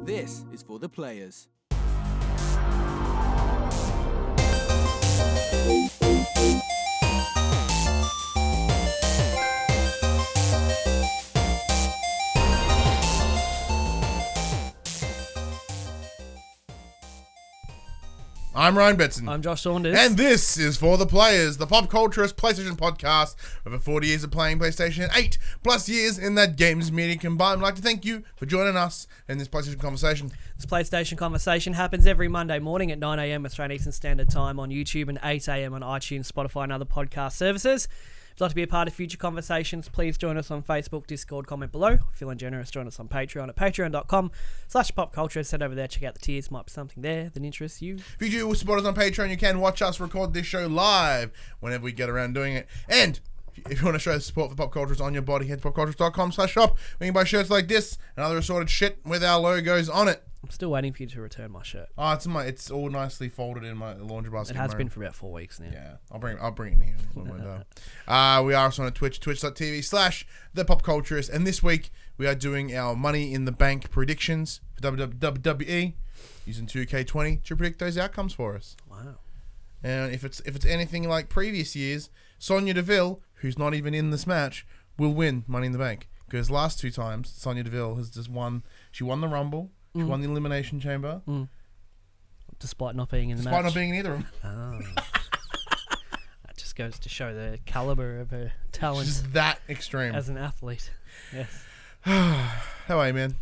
This is for the players. I'm Ryan Betson. I'm Josh Saunders. And this is For the Players, the PopCulturists PlayStation podcast. Over 40 years of playing PlayStation and 8 plus years in that games media combined. I'd like to thank you for joining us in this PlayStation conversation. This PlayStation conversation happens every Monday morning at 9 a.m. Australian Eastern Standard Time on YouTube and 8 a.m. on iTunes, Spotify and other podcast services. If you'd like to be a part of future conversations, please join us on Facebook, Discord, comment below. If you're feeling generous, join us on Patreon at patreon.com/popculturists. Head over there, check out the tiers. Might be something there that interests you. If you do support us on Patreon, you can watch us record this show live whenever we get around doing it. And if you want to show support for PopCulturists on your body, head to popculturists.com/shop. We can buy shirts like this and other assorted shit with our logos on it. I'm still waiting for you to return my shirt. Oh, it's all nicely folded in my laundry basket. It has been for about 4 weeks now. Yeah, I'll bring it here when we're done. We are also on Twitch, twitch.tv/thepopculturist. And this week we are doing our Money in the Bank predictions for WWE using 2K20 to predict those outcomes for us. Wow. And if it's anything like previous years, Sonya Deville, who's not even in this match, will win Money in the Bank. Because last two times, Sonya Deville has just won. She won the Rumble. She won the Elimination Chamber. Despite not being in the match. Despite not being in either of them. Oh. That just goes to show the caliber of her talent. She's that extreme. As an athlete. Yes. How are you, man?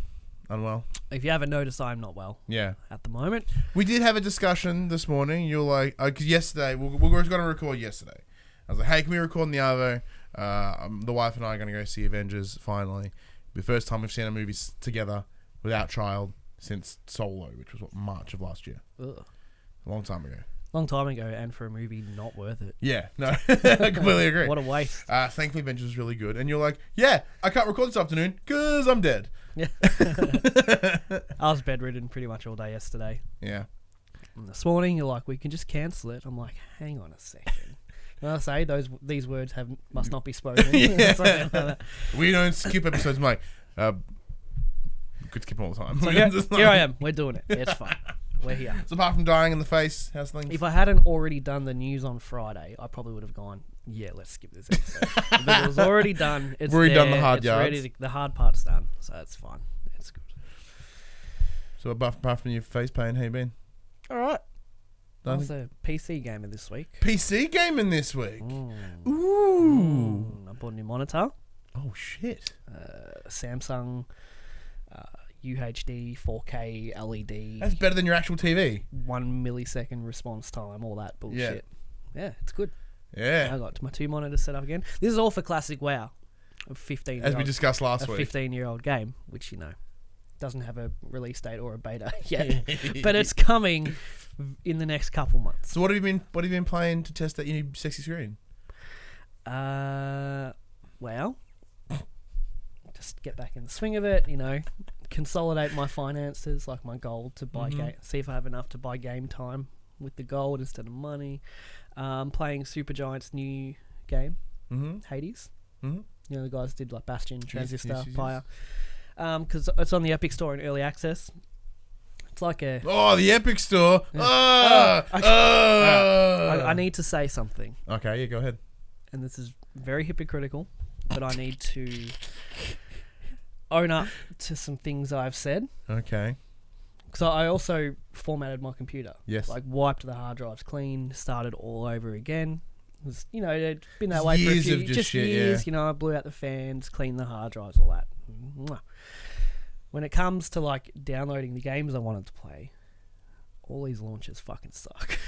Unwell? If you haven't noticed, I'm not well. Yeah. At the moment. We did have a discussion this morning. You're like, because yesterday, we were going to record yesterday. I was like, hey, can we record in the Arvo? The wife and I are going to go see Avengers finally. The first time we've seen a movie together without child since Solo, which was March of last year. Ugh. A long time ago. Long time ago, and for a movie not worth it. Yeah, no, I completely agree. What a waste. Thankfully, Avengers was really good. And you're like, yeah, I can't record this afternoon because I'm dead. Yeah. I was bedridden pretty much all day yesterday. Yeah. And this morning, you're like, we can just cancel it. I'm like, hang on a second. When I say these words must not be spoken. Yeah. Like we don't skip episodes. I'm like, could skip them all the time. So here I am. We're doing it. It's fine. We're here. So apart from dying in the face, how's things? If I hadn't already done the news on Friday, I probably would have gone, yeah, let's skip this episode. But it was already done. It's already there, done the hard it's yards. Ready the hard part's done, so it's fine. It's good. So apart from your face pain, how you been? All right. I was Nothing? a PC gamer this week. PC gaming this week. Ooh. I bought a new monitor. Oh shit. Samsung UHD 4K LED. That's better than your actual TV. 1 millisecond response time, all that bullshit. Yeah, it's good. Yeah. I got my 2 monitors set up again. This is all for Classic WoW. A 15 As we discussed last week. 15-year-old game, which, doesn't have a release date or a beta yet. But it's coming in the next couple months. So what have you been playing to test that new sexy screen? Well, just get back in the swing of it, consolidate my finances, like my goal to buy see if I have enough to buy game time with the gold instead of money. Playing SuperGiant's new game, Hades. The guys did like Bastion, Transistor, Pyre. Because it's on the Epic Store in early access. It's like a... Oh, the Epic Store. Yeah. I need to say something. Okay, yeah, go ahead. And this is very hypocritical, but I need to own up to some things I've said. Okay. Because I also formatted my computer. Yes. Like wiped the hard drives clean, started all over again. It was, it'd been that way for a few years. Years. I blew out the fans, cleaned the hard drives, all that. When it comes to like downloading the games I wanted to play, all these launchers fucking suck.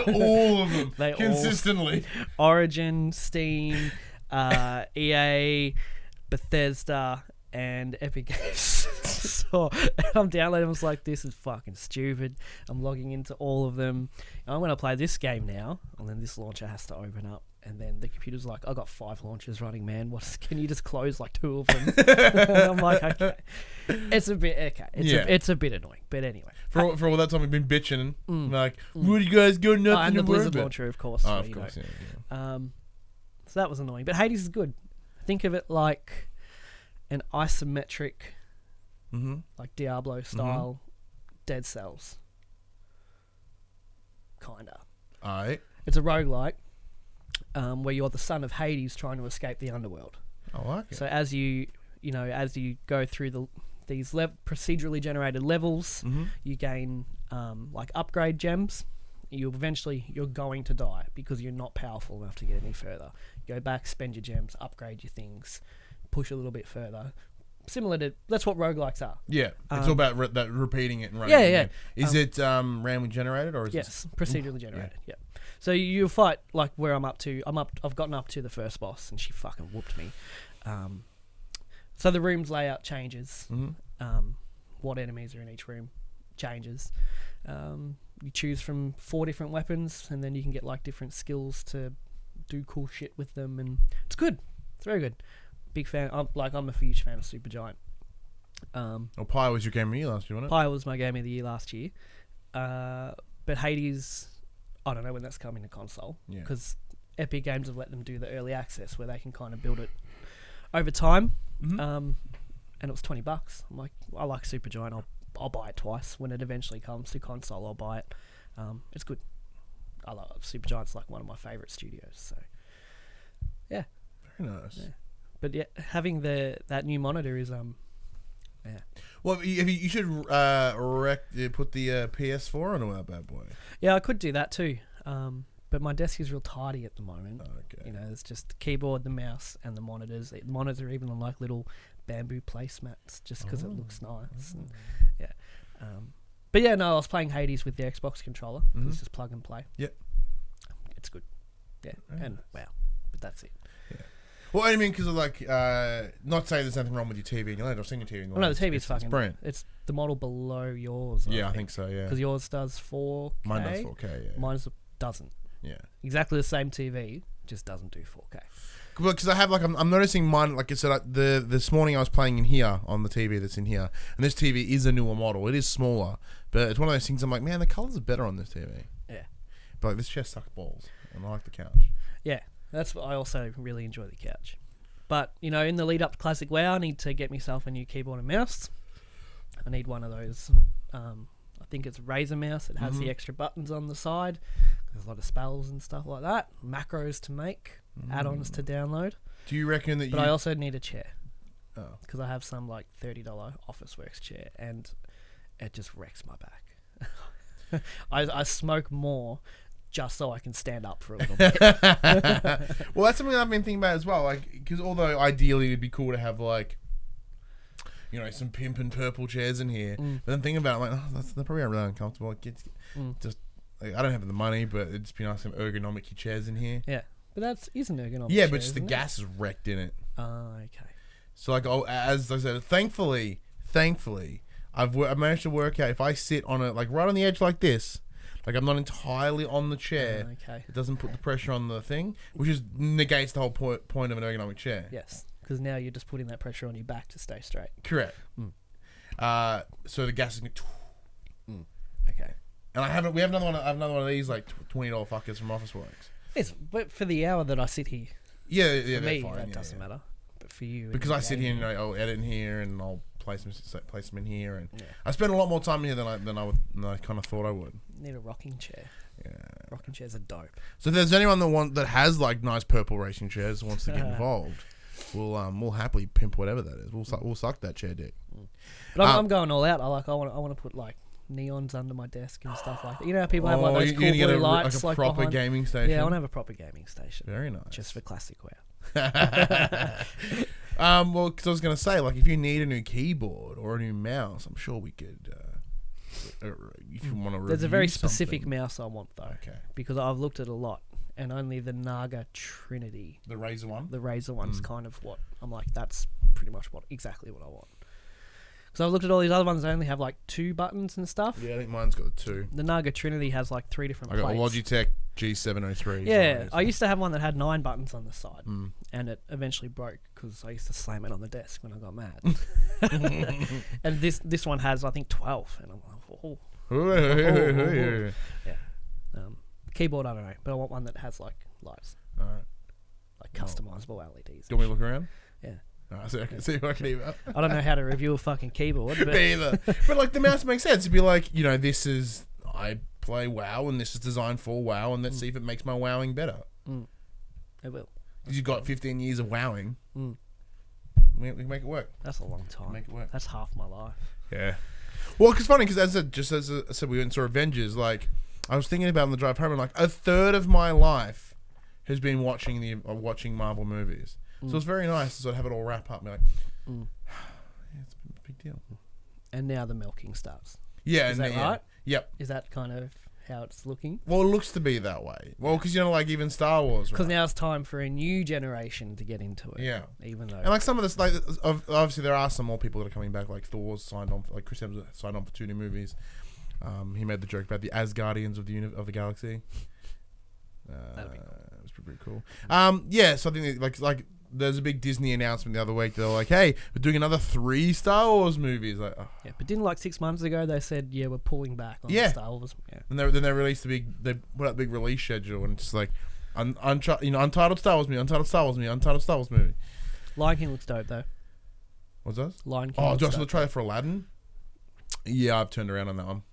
All of them. They consistently. Origin, Steam, EA, Bethesda, and Epic Games. So I'm downloading. I was like, this is fucking stupid. I'm logging into all of them. I'm going to play this game now, and then this launcher has to open up. And then the computer's like, I got 5 launchers running, man. Can you just close like 2 of them? And I'm like, okay. It's a bit it's a bit annoying. But anyway. For all that time we've been bitching, like, what you guys got nothing and to the worry Blizzard about? launcher, of course. Oh, of course, yeah. So that was annoying. But Hades is good. Think of it like an isometric Mm-hmm. like Diablo style, Dead Cells. Kinda. Alright. It's a roguelike, where you're the son of Hades trying to escape the underworld. I like it. So as you go through these procedurally generated levels, you gain like upgrade gems. You're going to die because you're not powerful enough to get any further. Go back, spend your gems, upgrade your things, push a little bit further. Similar to that's what roguelikes are. Yeah, it's all about that repeating it and running. Yeah. Again. Is it randomly generated or is yes, procedurally generated? Yeah. So you fight like where I'm up to. I've gotten up to the first boss and she fucking whooped me. So the room's layout changes. What enemies are in each room changes. You choose from 4 different weapons, and then you can get like different skills to do cool shit with them, and it's good. It's very good. Big fan. I'm a huge fan of SuperGiant. Pi was your game of the year last year, wasn't it? Pi was my game of the year last year. But Hades, I don't know when that's coming to console, because Epic Games have let them do the early access where they can kind of build it over time. And it was $20. I'm like, I like SuperGiant. I'll buy it twice when it eventually comes to console. I'll buy it. It's good. I love SuperGiant's like one of my favorite studios. So yeah, very nice. Yeah. But yeah, having that new monitor is Well, you should put the PS4 onto that bad boy. Yeah, I could do that too. But my desk is real tidy at the moment. Okay. You know, it's just the keyboard, the mouse, and the monitors. The monitors are even on like little bamboo placemats just because it looks nice. And, yeah. But yeah, no, I was playing Hades with the Xbox controller. It's just plug and play. Yep. It's good. Yeah. And wow. But that's it. Yeah. Well, I mean, because of like, not saying there's anything wrong with your TV and your laptop. I've seen your TV. Oh, no, the TV's fucking. It's brilliant. It's the model below yours. I think so. Yeah. Because yours does 4K. Mine does 4K. Yeah. Mine doesn't. Yeah. Exactly the same TV, just doesn't do 4K. Because I have like I'm noticing mine, like I said, this morning I was playing in here on the TV that's in here, and this TV is a newer model. It is smaller, but it's one of those things I'm like, man, the colours are better on this TV. Yeah. But like, this chair sucks balls, and I like the couch. Yeah, that's what I also really enjoy the couch. But you know, in the lead up to Classic WoW, I need to get myself a new keyboard and mouse. I need one of those. I think it's Razer mouse. It has the extra buttons on the side. There's a lot of spells and stuff like that. Macros to make, add-ons to download. Do you reckon that? But I also need a chair. Oh. Because I have some like $30 Officeworks chair, and it just wrecks my back. I smoke more just so I can stand up for a little bit. Well, that's something I've been thinking about as well. Like, because although ideally it'd be cool to have like, you know, some pimp and purple chairs in here, but then thinking about it, I'm like, they're probably really uncomfortable. Like, just like, I don't have the money, but it'd just be nice to have ergonomic chairs in here. Yeah, but that isn't ergonomic. Yeah, chair, but just the isn't gas is wrecked in it. Okay. So like, as I said, thankfully, I've managed to work out if I sit on it like right on the edge like this, like I'm not entirely on the chair. Okay. It doesn't put the pressure on the thing, which is negates the whole point of an ergonomic chair. Yes, because now you're just putting that pressure on your back to stay straight. Correct. So the gas is Okay. and we have another one. I have another one of these like $20 fuckers from Officeworks. Yes, but for the hour that I sit here, Yeah, for me that doesn't matter. But for you, because I sit here and I'll edit in here and I'll place them in here, and I spend a lot more time here than I kind of thought I would. Need a rocking chair. Yeah, rocking chairs are dope. So if there's anyone that has like nice purple racing chairs wants to get involved, we'll happily pimp whatever that is. We'll suck that chair dick. But I'm going all out. I want to put like neons under my desk and stuff like that. You know how people have like those cool blue lights, like a proper behind? gaming station. Yeah, I want to have a proper gaming station. Very nice. Just for classic WoW. Well, because I was gonna say, like, if you need a new keyboard or a new mouse, I'm sure we could. If you want to, there's a very specific mouse I want though. Okay. Because I've looked at a lot, and only the Naga Trinity, the Razer one. The Razer one's kind of what I'm like. That's pretty much exactly what I want. So I've looked at all these other ones. They only have like 2 buttons and stuff. Yeah, I think mine's got 2. The Naga Trinity has like 3 different. I got plates. a Logitech G703. Yeah, I used to have one that had 9 buttons on the side, and it eventually broke because I used to slam it on the desk when I got mad. And this one has, I think, 12, and I'm like, oh. Yeah. Keyboard, I don't know, but I want one that has like lights, All right. like customizable LEDs. Do you want me to look around? Yeah. So I can see what I can email. I don't know how to review a fucking keyboard, but Me either. But like the mouse makes sense. It'd be like, this is I play WoW and this is designed for WoW and let's see if it makes my wowing better. it will. Because you've got 15 years of wowing. We can make it work. That's a long time. Make it work. That's half my life. Yeah. Well, it's funny because as I said, we went and saw Avengers. Like I was thinking about on the drive home, and like a third of my life has been watching Marvel movies. So it's very nice to sort of have it all wrap up and be like, yeah, it's a big deal. And now the milking starts. Yeah. Is that right? Yep. Is that kind of how it's looking? Well, it looks to be that way. Well, because like even Star Wars, Because right? now it's time for a new generation to get into it. Yeah. Even though, And like some of this, like obviously there are some more people that are coming back. Like Thor's signed on, like Chris Evans signed on for 2 new movies. He made the joke about the Asgardians of the galaxy. That'd be cool. It was pretty cool. Yeah. So I think like there's a big Disney announcement the other week. They're like, "Hey, we're doing another 3 Star Wars movies." Like, yeah, but didn't like 6 months ago they said, yeah, we're pulling back on Star Wars. Yeah. And then they released they put out the big release schedule, and it's just like, Untitled Star Wars movie, Untitled Star Wars movie, Untitled Star Wars movie. Lion King looks dope though. What's that? Lion King. Oh, looks just the dope. trailer for Aladdin. Yeah, I've turned around on that one.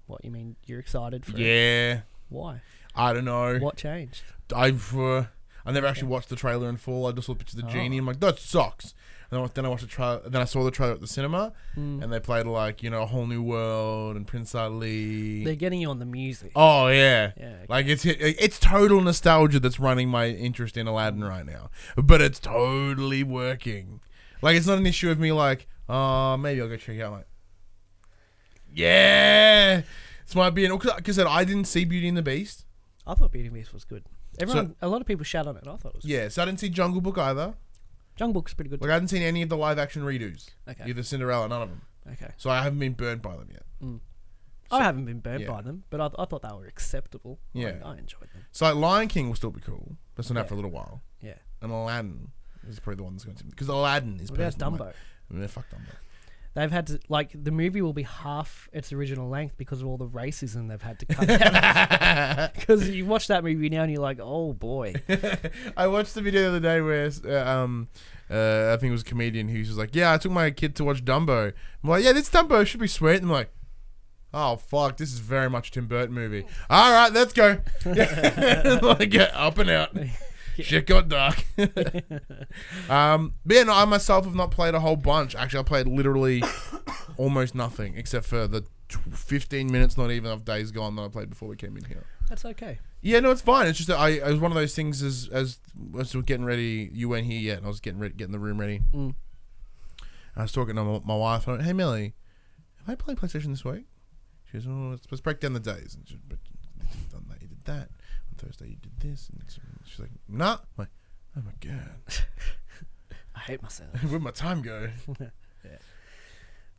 What you mean? You're excited for it? Yeah. Why? I don't know. What changed? I never actually watched the trailer in full. I just saw pictures of the genie. I'm like, that sucks. And then I watched the trailer. Then I saw the trailer at the cinema, and they played like A Whole New World and Prince Ali. They're getting you on the music. Oh yeah, Yeah, okay. Like it's total nostalgia that's running my interest in Aladdin right now. But it's totally working. Like it's not an issue of me like, oh, maybe I'll go check it out. Like, yeah, this might be because I didn't see Beauty and the Beast. I thought Beauty and the Beast was good. A lot of people shout on it. I thought it was. Yeah, so I didn't see Jungle Book either. Jungle Book's pretty good. Like I hadn't seen any of the live action redos. Okay. Either Cinderella, none of them. Okay. So I haven't been burnt by them yet. I haven't been burnt yeah. by them, but I thought they were acceptable. Yeah. I enjoyed them. So like Lion King will still be cool. That's not out for a little while. Yeah. And Aladdin is probably the one that's going to be because Aladdin is. What about Dumbo? Fuck Dumbo. They've had to the movie will be half its original length because of all the racism they've had to cut out. Because you watch that movie now and you're like, oh boy. I watched the video the other day where I think it was a comedian who was like, yeah, I took my kid to watch Dumbo. I'm like, yeah, this Dumbo should be sweet. And I'm like, oh fuck, this is very much a Tim Burton movie. All right, let's go. Like get up and out. Shit got dark. But yeah, no, I myself have not played a whole bunch. Actually, I played literally almost nothing except for the 15 minutes, not even of Days Gone that I played before we came in here. That's okay. Yeah, no, it's fine. It's just that it was one of those things as we're getting ready. You weren't here yet, and I was getting the room ready. I was talking to my wife. I went, hey, Millie, have I played PlayStation this week? She goes, oh, let's break down the days. And she, but you've done that, you did that. On Thursday, you did this. And she's like, nah. I'm like, oh my God. I hate myself. Where'd my time go? Yeah.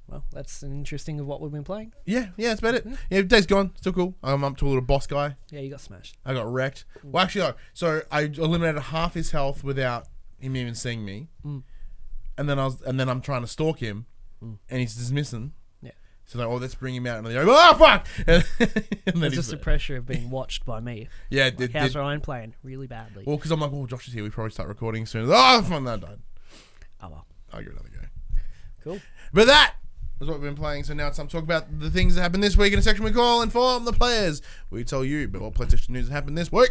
Well, that's an interesting of what we've been playing. Yeah, that's about it. Yeah, Days Gone, still cool. I'm up to a little boss guy. Yeah, you got smashed. I got wrecked. Well, actually, no. So I eliminated half his health without him even seeing me. And then I'm trying to stalk him, and he's just missing. Yeah. So like, oh, let's bring him out, and they're like, oh fuck! And then It's just the pressure of being watched by me. Yeah, Like, how's Ryan playing? Really badly. Well, because I'm like, oh, Josh is here. We probably start recording soon. Oh, fun, that died. Oh well. I'll give it another go. Cool. But that is what we've been playing. So now it's time to talk about the things that happened this week in a section we call Inform the Players. We tell you about what PlayStation news happened this week.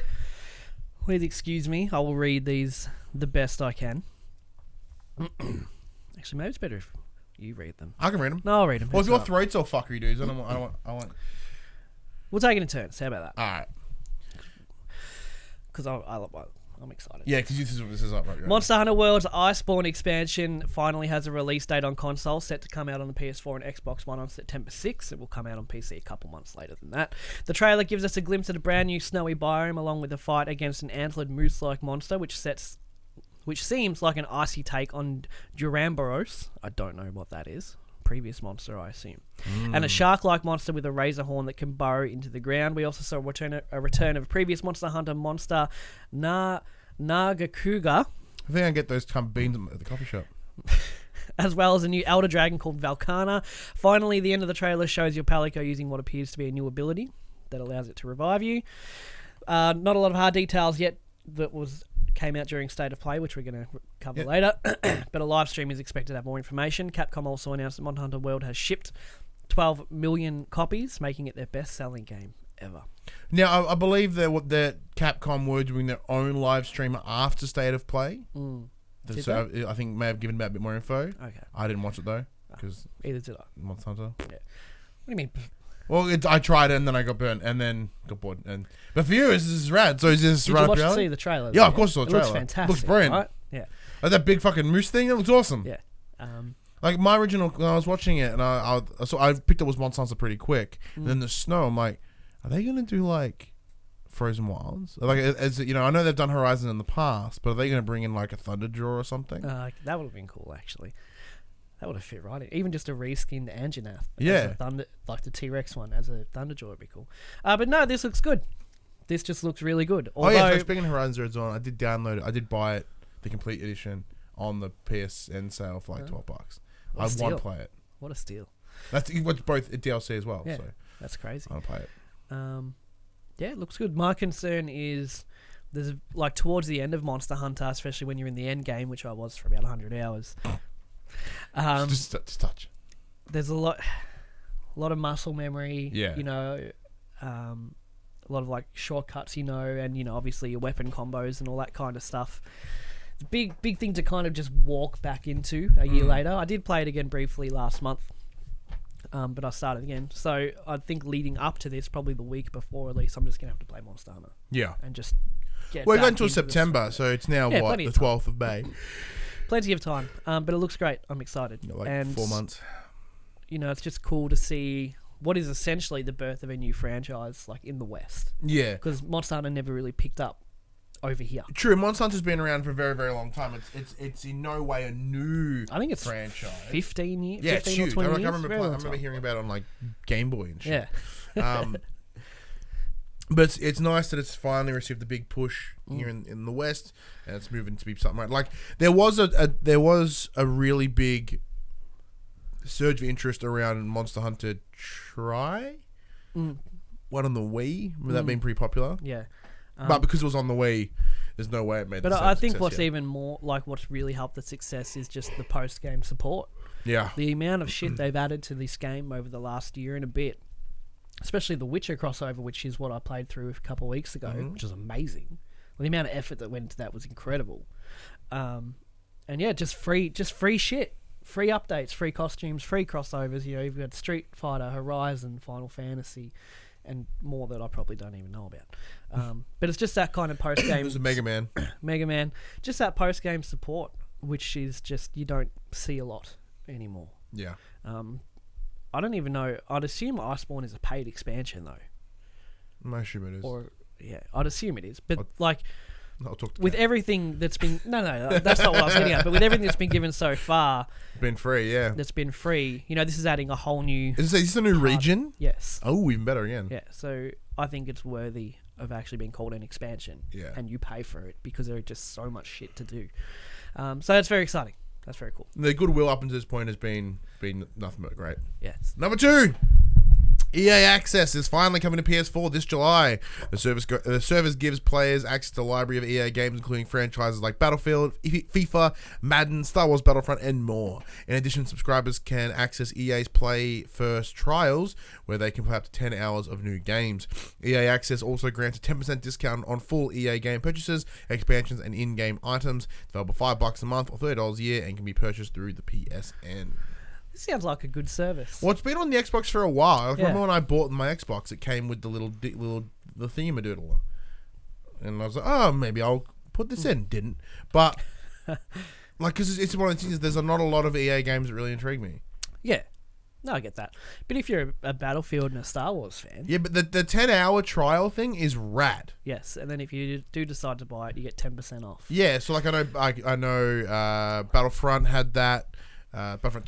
Please excuse me. I will read these the best I can. Actually, maybe it's better if you read them. I can read them. No, I'll read them. Well, if your throat's all fuckery, dudes, I want. We'll take it in turns. How about that? All right. Because I'm excited. Yeah, because this is up right. Monster Hunter World's Iceborne expansion finally has a release date on console, set to come out on the PS4 and Xbox One on September 6th. It will come out on PC a couple months later than that. The trailer gives us a glimpse of a brand new snowy biome, along with a fight against an antlered moose-like monster, which seems like an icy take on Duramboros. I don't know what that is. Previous monster, I assume. And a shark-like monster with a razor horn that can burrow into the ground. We also saw a return of a previous Monster Hunter monster, Nagakuga. I think I get those beans at the coffee shop. As well as a new Elder Dragon called Valkana. Finally, the end of the trailer shows your Palico using what appears to be a new ability that allows it to revive you. Not a lot of hard details yet that was came out during State of Play, which we're going to cover later. But a live stream is expected to have more information. Capcom also announced that Monster Hunter World has shipped 12 million copies, making it their best-selling game ever. Now, I believe that Capcom were doing their own live stream after State of Play. So I think may have given about a bit more info. Okay. I didn't watch it though because either did I. Monster Hunter. Yeah. What do you mean? Well, I tried it and then I got burnt and then got bored. But for you, this is rad. So is this Did right you up your alley? see the trailer? Yeah, of course I saw the trailer. It looks fantastic. Looks brilliant. Right? Yeah. Like that big fucking moose thing. It looks awesome. Yeah. Like my original, when I was watching it and I picked up was Monster Hunter pretty quick. And then the snow, I'm like, are they gonna do like Frozen Wilds? Like, as you know, I know they've done Horizon in the past, but are they gonna bring in like a Thunderjaw or something? That would have been cool, actually. That would have fit right in. Even just a reskinned Anjanath. Yeah. Like the T-Rex one as a Thunderjaw would be cool. But no, this looks good. This just looks really good. Although, so speaking of Horizon Zero Dawn, I did download it. I did buy it, the complete edition, on the PSN sale for like $12. I want to play it. What a steal. That's both DLC as well. Yeah, so that's crazy. I want to play it. Yeah, it looks good. My concern is there's like towards the end of Monster Hunter, especially when you're in the end game, which I was for about 100 hours. Just touch. There's a lot of muscle memory. Yeah. You know, a lot of like shortcuts. You know, and you know obviously your weapon combos and all that kind of stuff. It's a big thing to kind of just walk back into a year later. I did play it again briefly last month. But I started again. So I think leading up to this, probably the week before at least, I'm just going to have to play Monster Hunter. Yeah. And just get We're back going until into September, so it's now, Yeah, what, plenty the of time. 12th of May? Plenty of time. But it looks great. I'm excited. Like and 4 months. You know, it's just cool to see what is essentially the birth of a new franchise, like in the West. Yeah. Because Monster Hunter never really picked up over here. True, Monster Hunter's been around for a very, very long time. It's in no way a new I think it's franchise. 15 years. Yeah, it's 15 or huge. 20 I years. remember hearing about it on like Game Boy and shit. Yeah. But it's nice that it's finally received a big push here in the West, and it's moving to be something right. Like there was a really big surge of interest around Monster Hunter Try, one on the Wii. Remember that being pretty popular. Yeah. But because it was on the Wii, there's no way it made. But the same I think success what's yet. even more like what's really helped the success is just the post-game support. Yeah. The amount of shit they've added to this game over the last year and a bit, especially the Witcher crossover, which is what I played through a couple of weeks ago, which was amazing. Well, the amount of effort that went into that was incredible. And yeah, just free shit, free updates, free costumes, free crossovers. You know, you've got Street Fighter, Horizon, Final Fantasy, and more that I probably don't even know about. But it's just that kind of post game. There's a Mega Man, just that post game support, which is just you don't see a lot anymore. Yeah. I don't even know. I'd assume Iceborne is a paid expansion though. I assume it is. Or yeah, I'd assume it is. But like I'll talk to with everything that's been no, that's not what I was getting at. But with everything that's been given so far, been free, yeah. that's been free. You know, this is adding a whole new. Is this a new region? Yes. Oh, even better again. Yeah. So I think it's worthy of actually being called an expansion. Yeah. And you pay for it because there is just so much shit to do. So that's very exciting. That's very cool. The goodwill up until this point has been nothing but great. Yes. Number 2, EA Access is finally coming to PS4 this July. The service gives players access to a library of EA games, including franchises like Battlefield, FIFA, Madden, Star Wars Battlefront, and more. In addition, subscribers can access EA's Play First trials, where they can play up to 10 hours of new games. EA Access also grants a 10% discount on full EA game purchases, expansions, and in-game items. It's available $5 a month or $30 a year and can be purchased through the PSN. This sounds like a good service. Well, it's been on the Xbox for a while. I Yeah. remember when I bought my Xbox, it came with the the themadoodle. And I was like, oh, maybe I'll put this in. Didn't. But, like, because it's one of the things, there's not a lot of EA games that really intrigue me. Yeah. No, I get that. But if you're a Battlefield and a Star Wars fan... Yeah, but the 10-hour trial thing is rad. Yes, and then if you do decide to buy it, you get 10% off. Yeah, so, like, I know Battlefront had that. Battlefront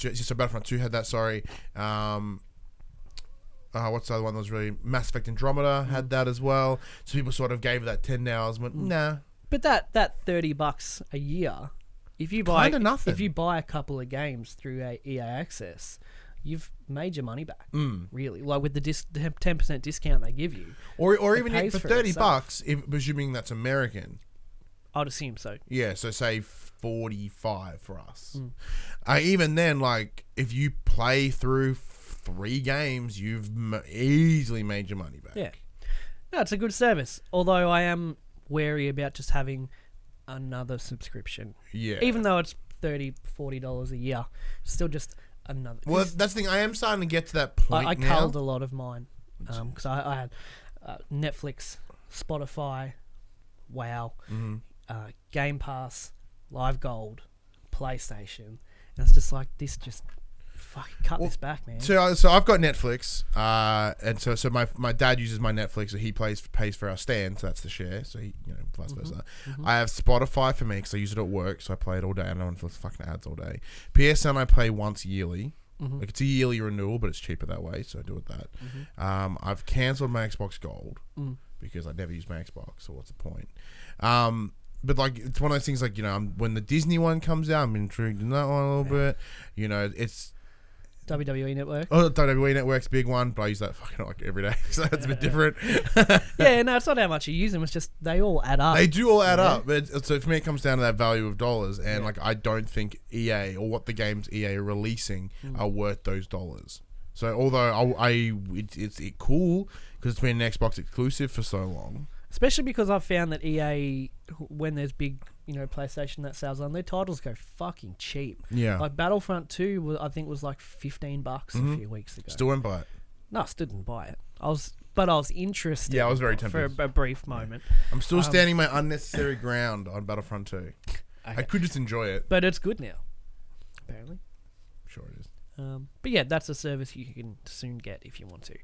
2 had that, sorry. What's the other one that was really... Mass Effect Andromeda had that as well. So people sort of gave that 10 hours and went, nah. But that $30 a year, if you buy Kinda nothing. if you buy a couple of games through EA Access, you've made your money back. Really, like with the 10% discount they give you, Or It even pays for for $30, itself. presuming that's American. I'd assume so. Yeah, so say 45 for us. Even then, like, if you play through 3 games, you've easily made your money back. Yeah. No, it's a good service. Although I am wary about just having another subscription. Yeah. Even though it's $30, $40 a year, still just another. Well, that's the thing. I am starting to get to that point I now. culled a lot of mine because I had Netflix, Spotify, WoW, Game Pass, Live Gold, PlayStation, and it's just like this. Just fucking cut this back, man. So I've got Netflix, and so my dad uses my Netflix, so he pays for our stand, so that's the share. So he, vice versa. I have Spotify for me because I use it at work, so I play it all day. I don't want to listen to fucking ads all day. PSN I play once yearly. Like it's a yearly renewal, but it's cheaper that way, so I do it that. I've cancelled my Xbox Gold because I never use my Xbox, so what's the point? But like it's one of those things like when the Disney one comes out, I'm intrigued in that one a little bit. It's WWE Network. Oh, WWE Network's a big one, but I use that fucking like every day, so it's a bit different. Yeah, no, it's not how much you use them. It's just they all add up. They do all add up, but so for me, it comes down to that value of dollars, and like I don't think EA or what the games EA are releasing are worth those dollars. So although it's cool because it's been an Xbox exclusive for so long. Especially because I've found that EA, when there's big, PlayStation that sells on, their titles go fucking cheap. Yeah. Like Battlefront 2, I think was like $15 a few weeks ago. Still won't buy it. No, I still didn't buy it. I was interested. Yeah, I was very tempted. For a brief moment. I'm still standing my unnecessary ground on Battlefront 2. Okay. I could just enjoy it. But it's good now, apparently. Sure it is. But yeah, that's a service you can soon get if you want to.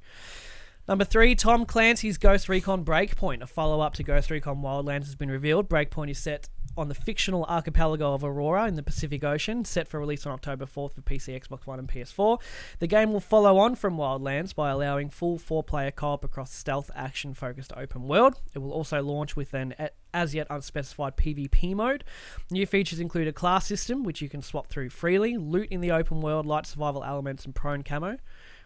Number 3, Tom Clancy's Ghost Recon Breakpoint, a follow-up to Ghost Recon Wildlands, has been revealed. Breakpoint is set on the fictional archipelago of Aurora in the Pacific Ocean, set for release on October 4th for PC, Xbox One, and PS4. The game will follow on from Wildlands by allowing full 4-player co-op across stealth, action-focused open world. It will also launch with an as-yet unspecified PvP mode. New features include a class system, which you can swap through freely, loot in the open world, light survival elements, and prone camo,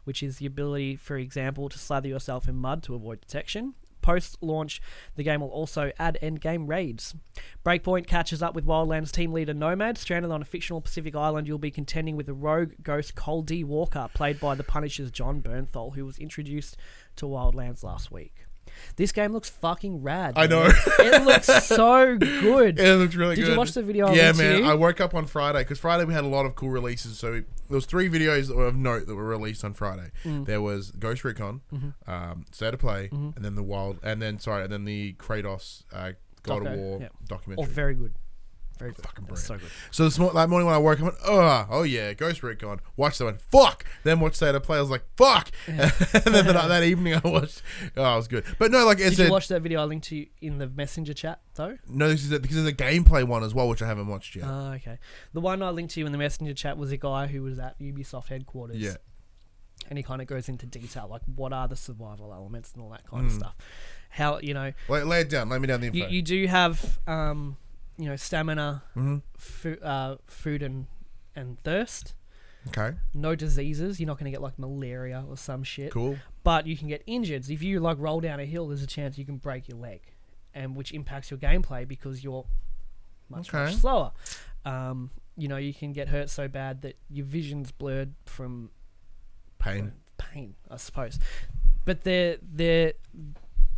which is the ability, for example, to slather yourself in mud to avoid detection. Post-launch, the game will also add endgame raids. Breakpoint catches up with Wildlands team leader Nomad. Stranded on a fictional Pacific island, you'll be contending with a rogue ghost Cole D. Walker, played by the Punisher's John Bernthal, who was introduced to Wildlands last week. This game looks fucking rad. I know. It looks so good. It looks really good. Did you watch the video? Yeah, man. I woke up on Friday because Friday we had a lot of cool releases. So there was 3 videos that were of note that were released on Friday. There was Ghost Recon, State of Play, and then the Kratos God of War documentary. Oh, very good. Very good. Fucking brilliant. So good. So that morning when I woke up, I went, oh yeah, Ghost Recon. Watched that one. Fuck. Then watched State of Play. I was like, fuck. Yeah. And then that evening I watched. Oh, it was good. But no, like did you watch that video I linked to you in the messenger chat though? No, because there's a gameplay one as well, which I haven't watched yet. Oh, okay. The one I linked to you in the messenger chat was a guy who was at Ubisoft headquarters. Yeah. And he kind of goes into detail, like what are the survival elements and all that kind of stuff. How lay it down. Lay me down the info. You do have stamina, food and thirst. Okay. No diseases. You're not going to get like malaria or some shit. Cool. But you can get injured. So if you like roll down a hill, there's a chance you can break your leg, and which impacts your gameplay because you're much slower. You can get hurt so bad that your vision's blurred from pain, I suppose. But the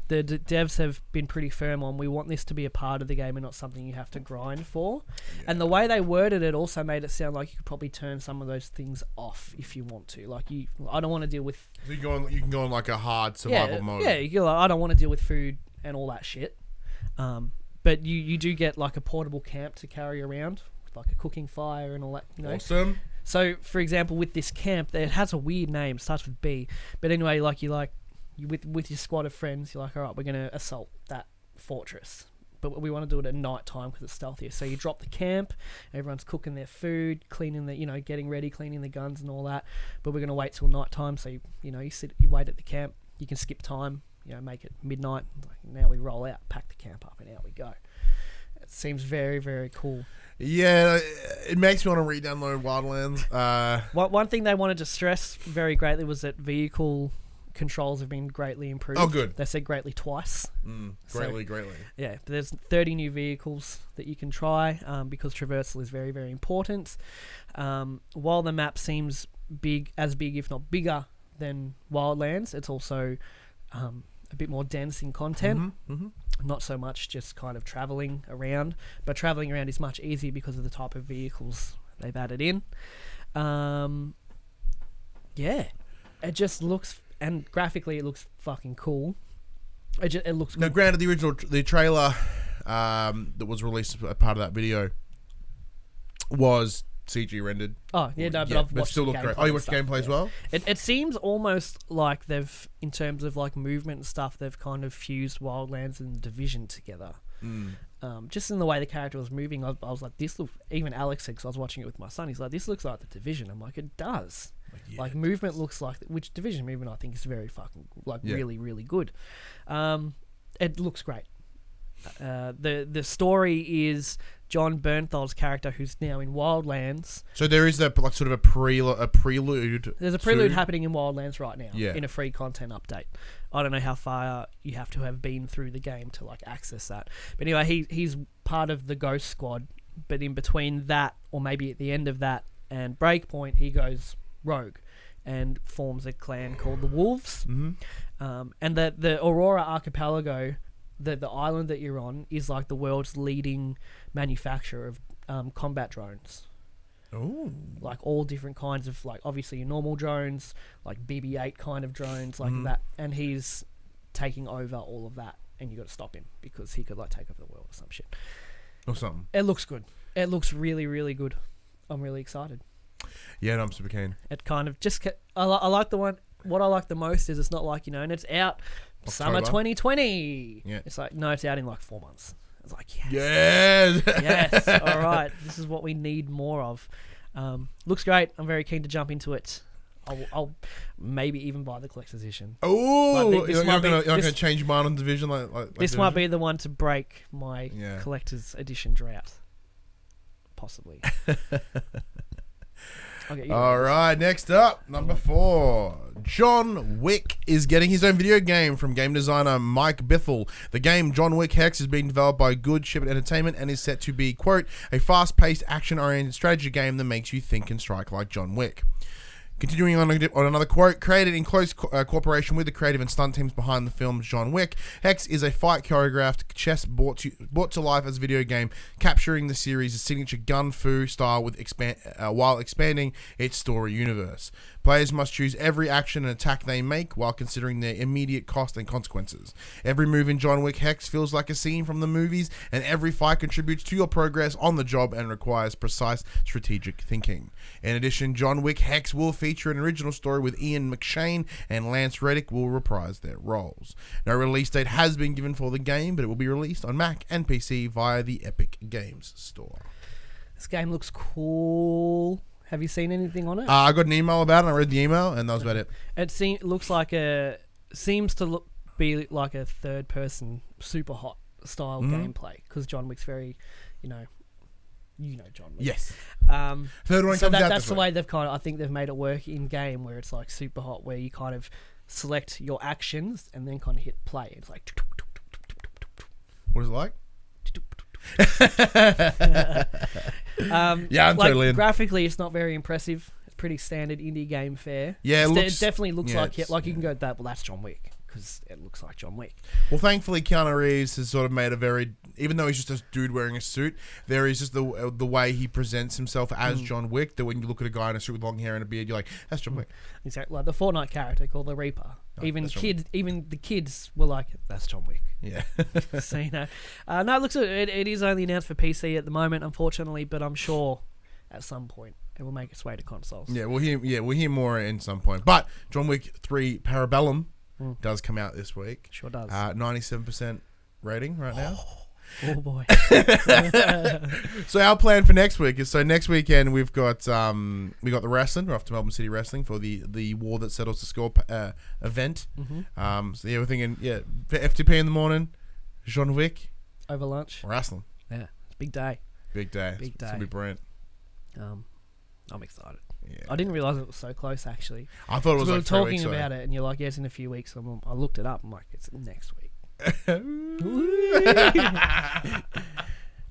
devs have been pretty firm on, we want this to be a part of the game and not something you have to grind for. Yeah. And the way they worded it also made it sound like you could probably turn some of those things off if you want to. Like I don't want to deal with. So you can go on like a hard survival mode. Yeah, you go like, I don't want to deal with food and all that shit. But you do get like a portable camp to carry around, with like a cooking fire and all that. Awesome. So for example, with this camp, it has a weird name, starts with B. But anyway, with your squad of friends, you're like, all right, we're going to assault that fortress. But we want to do it at night time because it's stealthier. So you drop the camp, everyone's cooking their food, cleaning getting ready, cleaning the guns and all that. But we're going to wait till night time. So, you wait at the camp, you can skip time, make it midnight. Now we roll out, pack the camp up, and out we go. It seems very, very cool. Yeah, it makes me want to re-download Wildlands. One thing they wanted to stress very greatly was that vehicle controls have been greatly improved. Oh, good. They said greatly twice. Greatly. Yeah, but there's 30 new vehicles that you can try because traversal is very, very important. While the map seems big, if not bigger than Wildlands, it's also a bit more dense in content. Not so much just kind of traveling around, but traveling around is much easier because of the type of vehicles they've added in. Yeah, it just looks, and graphically it looks fucking cool. It looks good. Now, granted, the trailer that was released as part of that video was CG rendered. Oh, yeah, no, but I've watched still the looked great. gameplay Oh, you watched the and gameplay stuff, as well? It seems almost like they've, in terms of like movement and stuff, they've kind of fused Wildlands and Division together. Just in the way the character was moving, I was like, this look. Even Alex said, because I was watching it with my son, he's like, this looks like the Division. I'm like, it does. Like movement looks like, which Division movement I think is very fucking really, really good. It looks great. The story is John Bernthal's character, who's now in Wildlands. So there is that like sort of a prelude. There's a prelude happening in Wildlands right now. Yeah. In a free content update. I don't know how far you have to have been through the game to like access that. But anyway, he's part of the Ghost Squad. But in between that, or maybe at the end of that, and Breakpoint, he goes rogue and forms a clan called the Wolves. And the Aurora Archipelago, the island that you're on, is like the world's leading manufacturer of combat drones. Oh, Like all different kinds of, like obviously your normal drones, like BB-8 kind of drones, like that. And he's taking over all of that, and you got to stop him because he could like take over the world or some shit. or something. It looks good. It looks really, really good. I'm really excited. Yeah, no, I'm super keen. It kind of just I like the one. What I like the most is it's not like, and it's out summer 2020. Yeah. It's like, no, it's out in like 4 months. It's like, Yes. yes, all right, this is what we need more of. Looks great. I'm very keen to jump into it. I'll maybe even buy the collector's edition. Oh, Like, you're not going to change mine on Division like This Division? might be the one to break my collector's edition drought. Possibly. Okay, all right, next up, number 4. John Wick is getting his own video game from game designer Mike Biffle. The game John Wick Hex is being developed by Good Ship Entertainment and is set to be, quote, a fast-paced, action-oriented strategy game that makes you think and strike like John Wick. Continuing on another quote, created in close cooperation with the creative and stunt teams behind the film John Wick, Hex is a fight choreographed chess brought to life as a video game, capturing the series' signature gun fu style with while expanding its story universe. Players must choose every action and attack they make while considering their immediate cost and consequences. Every move in John Wick Hex feels like a scene from the movies, and every fight contributes to your progress on the job and requires precise strategic thinking. In addition, John Wick Hex will feature an original story with Ian McShane, and Lance Reddick will reprise their roles. No release date has been given for the game, but it will be released on Mac and PC via the Epic Games Store. This game looks cool. Have you seen anything on it? I got an email about it. I read the email, and that was about it. It looks like be like a third-person super hot style gameplay because John Wick's very, you know John Wick. Yes. Third one so comes out that's this the week. way I think they've made it work in game, where it's like super hot, where you kind of select your actions and then kind of hit play. It's like. What is it like? Yeah, I'm totally in. Graphically, it's not very impressive. It's pretty standard indie game fare. Yeah, it definitely looks like it's- you can go that's John Wick because it looks like John Wick. Well, thankfully, Keanu Reeves has sort of made a very, even though he's just a dude wearing a suit, there is just the way he presents himself as John Wick, that when you look at a guy in a suit with long hair and a beard, you're like, that's John Wick. Exactly, like the Fortnite character called the Reaper. Oh, Even that's John Wick. the kids were like, that's John Wick. Yeah. So, no, it looks good. It is only announced for PC at the moment, unfortunately, but I'm sure at some point it will make its way to consoles. Yeah, we'll hear more in some point. But John Wick 3 Parabellum does come out this week. Sure does. 97% rating right now. Oh boy. So our plan for next week is, next weekend we've got the wrestling. We're off to Melbourne City Wrestling for the War That Settles the Score event. So we're thinking for FTP in the morning, John Wick Over lunch. wrestling. Yeah, it's a big day. Big day. Big It's gonna day. be brilliant. I'm excited. Yeah. I didn't realize it was so close, actually. I thought it was we like were 3 talking weeks away. about it, and you're like, "Yes, in a few weeks." I looked it up. I'm like, "It's next week."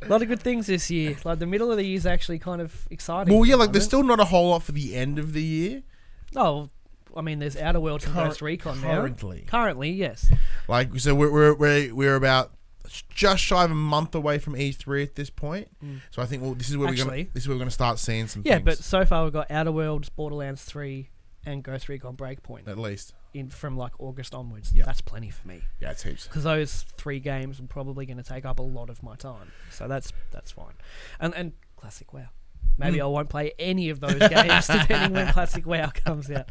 A lot of good things this year. Like the middle of the year is actually kind of exciting. Well, yeah, at the like there's moment. still not a whole lot for the end of the year. Oh, I mean, there's Outer Worlds and Ghost Recon now. Currently, yes. Like, so we're about just shy of a month away from E3 at this point. So I think this is where we're gonna start seeing some. Yeah, things. but so far we've got Outer Worlds, Borderlands 3, and Ghost Recon Breakpoint at least from like August onwards. Yeah. That's plenty for me. Yeah, it's heaps. Because those 3 games are probably going to take up a lot of my time. So that's fine. And Classic WoW. Maybe I won't play any of those games depending when Classic WoW comes out.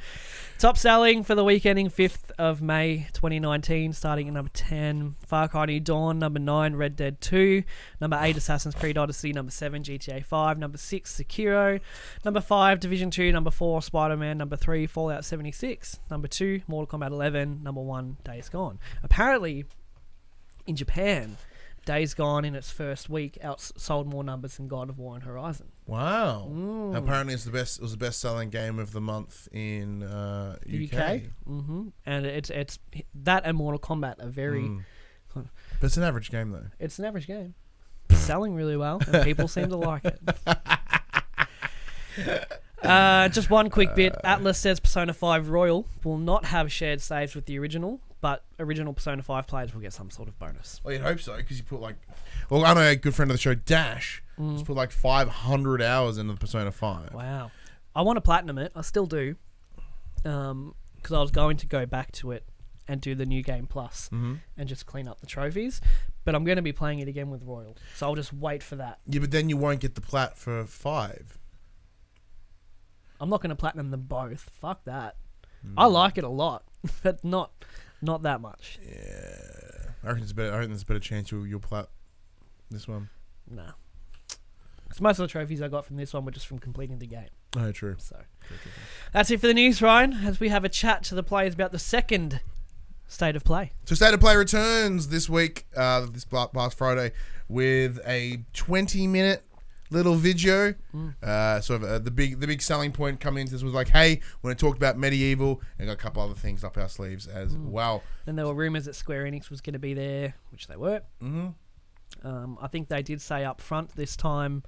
Top selling for the week ending 5th of May 2019, starting at number 10, Far Cry New Dawn, number 9, Red Dead 2, number 8, Assassin's Creed Odyssey, number 7, GTA 5, number 6, Sekiro, number 5, Division 2, number 4, Spider-Man, number 3, Fallout 76, number 2, Mortal Kombat 11, number 1, Days Gone. Apparently, in Japan, Days Gone in its first week outsold more numbers than God of War and Horizon. Wow! Apparently, it was the best-selling game of the month in UK. And it's that and Mortal Kombat are very. But it's an average game, though. It's an average game, selling really well, and people seem to like it. Just one quick bit. Atlas says Persona 5 Royal will not have shared saves with the original, but original Persona 5 players will get some sort of bonus. Well, you'd hope so, because you put like... Well, I know a good friend of the show, Dash, just put like 500 hours into Persona 5. Wow. I want to platinum it. I still do. Because I was going to go back to it and do the New Game Plus and just clean up the trophies. But I'm going to be playing it again with Royal. So I'll just wait for that. Yeah, but then you won't get the plat for 5. I'm not going to platinum them both. Fuck that. I like it a lot, but not that much. Yeah, I reckon there's a better chance you'll plat this one. Nah. Because most of the trophies I got from this one were just from completing the game. Oh, true. So that's it for the news, Ryan, as we have a chat to the players about the second State of Play. So State of Play returns this week, this past Friday, with a 20-minute little video. The big selling point coming into this was like, hey, when it talked about MediEvil, and got a couple other things up our sleeves as well. Then there were rumours that Square Enix was going to be there, which they were. I think they did say up front this time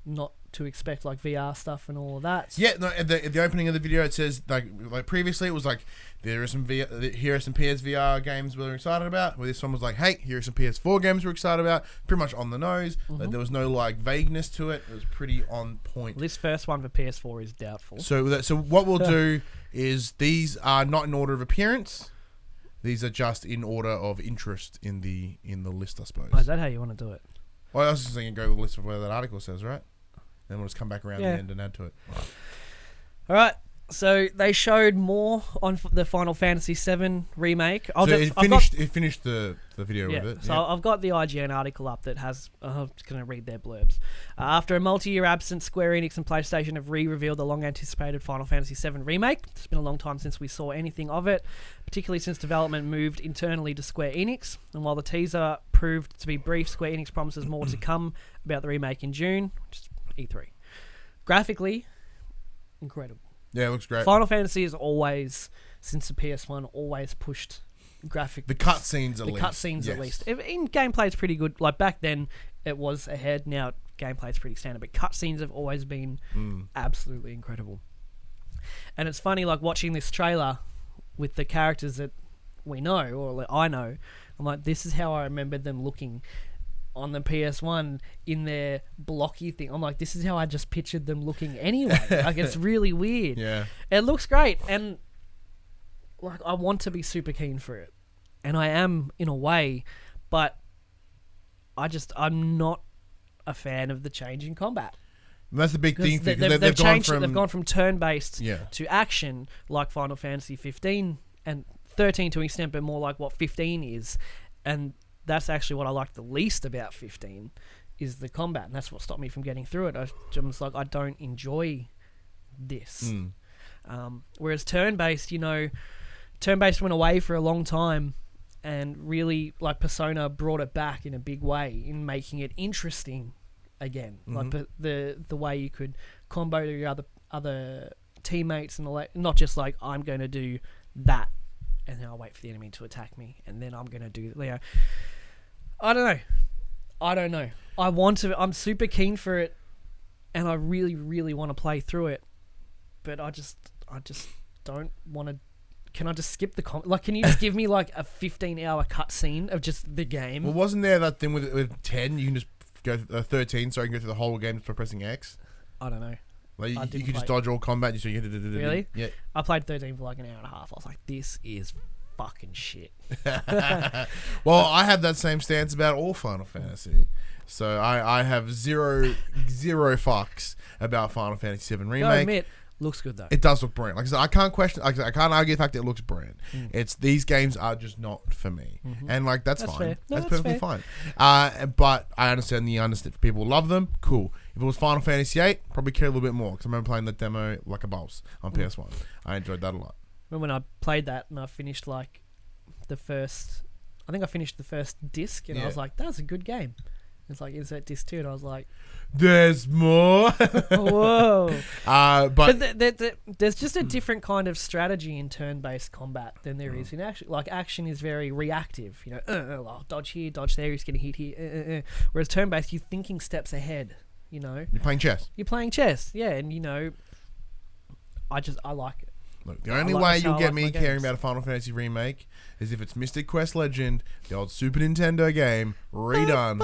not to expect like VR stuff and all of that. Yeah, no, at the opening of the video it says like previously it was like here are some PSVR games we're excited about. Where this one was like, hey, here are some PS4 games we're excited about. Pretty much on the nose. Like, there was no like vagueness to it. It was pretty on point. Well, this first one for PS4 is doubtful. So what we'll do is these are not in order of appearance. These are just in order of interest in the list, I suppose. Oh, is that how you want to do it? Well, I was just thinking go with the list of where that article says, right? Then we'll just come back around the end and add to it. All right. So they showed more on the Final Fantasy VII remake. It finished the video with it. So I've got the IGN article up that has... I'm just going to read their blurbs. After a multi-year absence, Square Enix and PlayStation have re-revealed the long-anticipated Final Fantasy VII remake. It's been a long time since we saw anything of it, particularly since development moved internally to Square Enix. And while the teaser proved to be brief, Square Enix promises more to come about the remake in June, which is E3. Graphically, incredible. Yeah, it looks great. Final Fantasy has always, since the PS1, always pushed graphic. The cutscenes at least. The cutscenes at least. In gameplay, it's pretty good. Like back then, it was ahead. Now gameplay is pretty standard, but cutscenes have always been absolutely incredible. And it's funny, like watching this trailer with the characters that we know, or that I know. I'm like, this is how I remember them looking on the PS1 in their blocky thing. I'm like, this is how I just pictured them looking anyway. Like, it's really weird. Yeah. It looks great, and like I want to be super keen for it. And I am in a way, but I'm not a fan of the change in combat. And that's the big thing. They've gone from turn-based to action, like Final Fantasy 15 and 13 to an extent, but more like what 15 is. And that's actually what I like the least about 15 is the combat, and that's what stopped me from getting through it. I'm just like, I don't enjoy this. Whereas turn-based, turn-based went away for a long time, and really, like, Persona brought it back in a big way in making it interesting again. Like the way you could combo your other teammates and all that. Not just like I'm going to do that and then I'll wait for the enemy to attack me and then I'm going to do, you know. I don't know. I'm super keen for it and I really, really want to play through it. But I just don't want to. Can I just skip the like? Can you just give me like a 15-hour cutscene of just the game? Well, wasn't there that thing with 10? You can just go 13, so you can go through the whole game just by pressing X. I don't know. Like you can just dodge all combat. So you really? Yeah. I played 13 for like an hour and a half. I was like, this is fucking shit. Well, I have that same stance about all Final Fantasy. So I have zero fucks about Final Fantasy VII Remake. I admit, looks good though. It does look brilliant. Like I said, I can't question. Like I said, I can't argue the fact that it looks brilliant. It's these games are just not for me, and like that's fine. Fair. No, that's perfectly fine. But I understand if people love them, cool. If it was Final Fantasy VIII, probably care a little bit more because I remember playing the demo like a boss on PS1. I enjoyed that a lot. When I played that and I finished like the first disc and I was like, that's a good game. It's like insert disc 2 and I was like, there's more. whoa. But there's just a different kind of strategy in turn-based combat than there is in action. Like action is very reactive, you know, I'll dodge here, dodge there, he's getting hit here. Whereas turn-based, you're thinking steps ahead, you know. You're playing chess. Yeah, and you know, I like it. Look, the only way you'll get me caring about a Final Fantasy remake is if it's Mystic Quest Legend, the old Super Nintendo game, redone.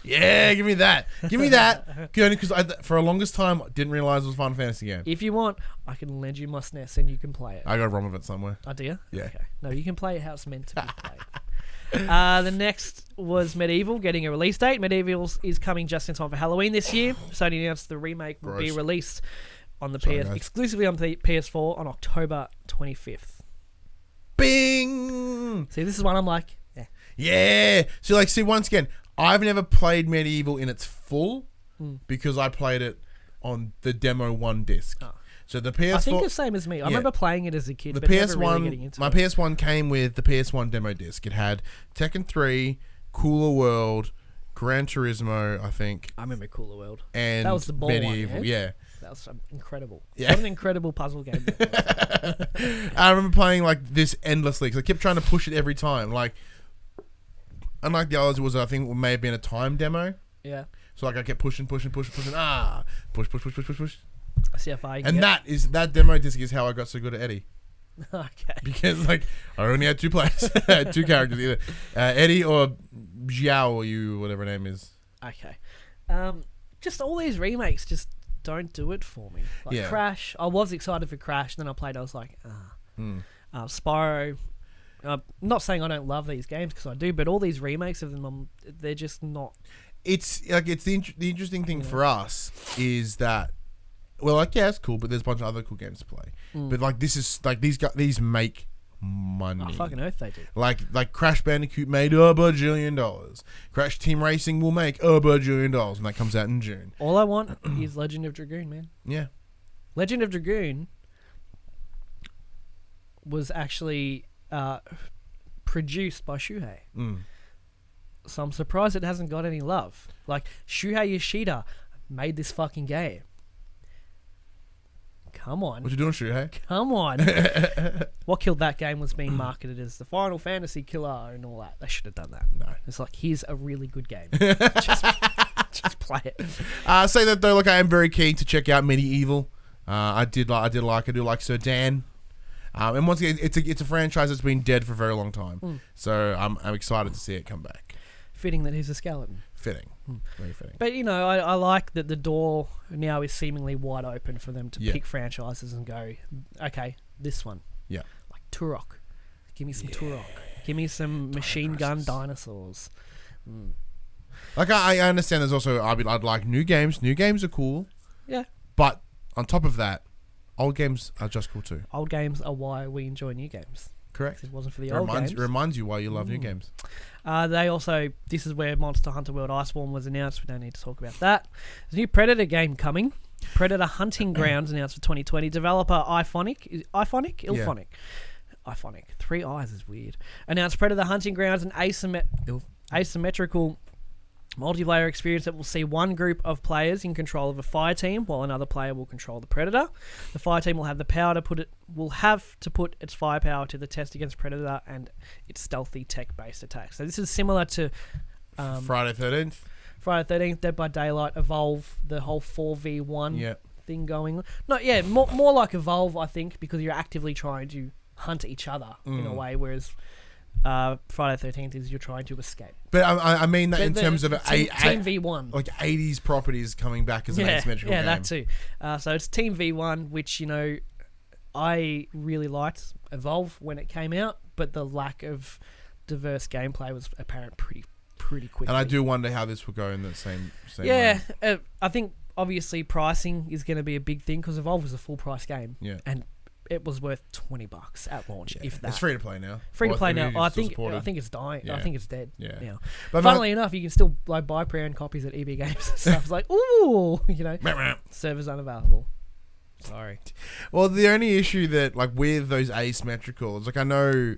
Yeah, give me that. Give me that. Only because for the longest time, I didn't realize it was a Final Fantasy game. If you want, I can lend you my SNES and you can play it. I got a ROM of it somewhere. Oh, do you? Yeah. Okay. No, you can play it how it's meant to be played. The next was MediEvil getting a release date. MediEvil is coming just in time for Halloween this year. Sony announced the remake will be released on the exclusively on the PS4 on October 25th. Bing! See, this is one I'm like, yeah. So, like, once again, I've never played MediEvil in its full because I played it on the demo 1 disc. Oh. So the PS4, I think it's the same as me. I remember playing it as a kid. The but PS1, never really getting into my it. PS1 came with the PS1 demo disc. It had Tekken 3, Cooler World, Gran Turismo, I think. I remember Cooler World. And that was the ball MediEvil, one, yeah. That was incredible. Yeah. What an incredible puzzle game. I remember playing like this endlessly because I kept trying to push it every time. Like, unlike the others, it was, I think it may have been a time demo. Yeah. So like I kept pushing. Push. I see how far you can get. That demo disc is how I got so good at Eddie. Okay. Because like I only had 2 players, 2 characters, either Eddie or Xiao or you, whatever her name is. Okay. Just all these remakes just don't do it for me. Like Crash, I was excited for Crash, then I played, I was like, Spyro. Not saying I don't love these games because I do, but all these remakes of them, they're just not. It's like the interesting thing for us is that, well, like it's cool, but there's a bunch of other cool games to play. But like this is like these make money. Oh, fucking oath they do. Like Crash Bandicoot made $1 bajillion. Crash Team Racing will make $1 bajillion, and that comes out in June. All I want is Legend of Dragoon, man. Yeah. Legend of Dragoon was actually produced by Shuhei. So I'm surprised it hasn't got any love. Like, Shuhei Yoshida made this fucking game. Come on. What you doing, Shuhei? Come on. What killed that game was being marketed as the Final Fantasy killer and all that. They should have done that. No. It's like, here's a really good game. just play it. Say that though, look, I am very keen to check out MediEvil. I do like Sir Dan. And once again, it's a franchise that's been dead for a very long time. So I'm excited to see it come back. Fitting that he's a skeleton. Fitting. Very fitting. But, you know, I like that the door now is seemingly wide open for them to pick franchises and go, okay, this one. Yeah. Like Turok. Give me some Turok. Give me some machine gun dinosaurs. Like, I understand there's also, I'd like new games. New games are cool. Yeah. But on top of that, old games are just cool too. Old games are why we enjoy new games. Correct. If it wasn't for the old games. It reminds you why you love new games. They also, this is where Monster Hunter World Iceborne was announced. We don't need to talk about that. There's a new Predator game coming. Predator Hunting Grounds announced for 2020. Developer Iphonic? Ilphonic. Iphonic. 3 eyes is weird. Announced Predator Hunting Grounds, an asymmetrical Multiplayer experience that will see one group of players in control of a fire team, while another player will control the predator. The fire team will have the power to put its firepower to the test against predator and its stealthy tech-based attacks. So this is similar to Friday 13th. Friday 13th, Dead by Daylight, Evolve, the whole 4v1 thing going on. More like Evolve, I think, because you're actively trying to hunt each other in a way, whereas Friday 13th is you're trying to escape. But I mean that in terms of Team V1. like 80s properties coming back as an asymmetrical game. Yeah, that too. So it's Team V1, which, I really liked Evolve when it came out, but the lack of diverse gameplay was apparent pretty quickly. And I do wonder how this will go in the same way. I think obviously pricing is going to be a big thing because Evolve was a full price game. Yeah. And it was worth $20 at launch, if that. It's free to play now. Free to play now. I think it's dying. Yeah. I think it's dead now. But funnily enough, you can still buy pre-owned copies at EB Games and stuff. It's like, ooh, servers unavailable. Sorry. Well, the only issue that with those asymmetrical is I know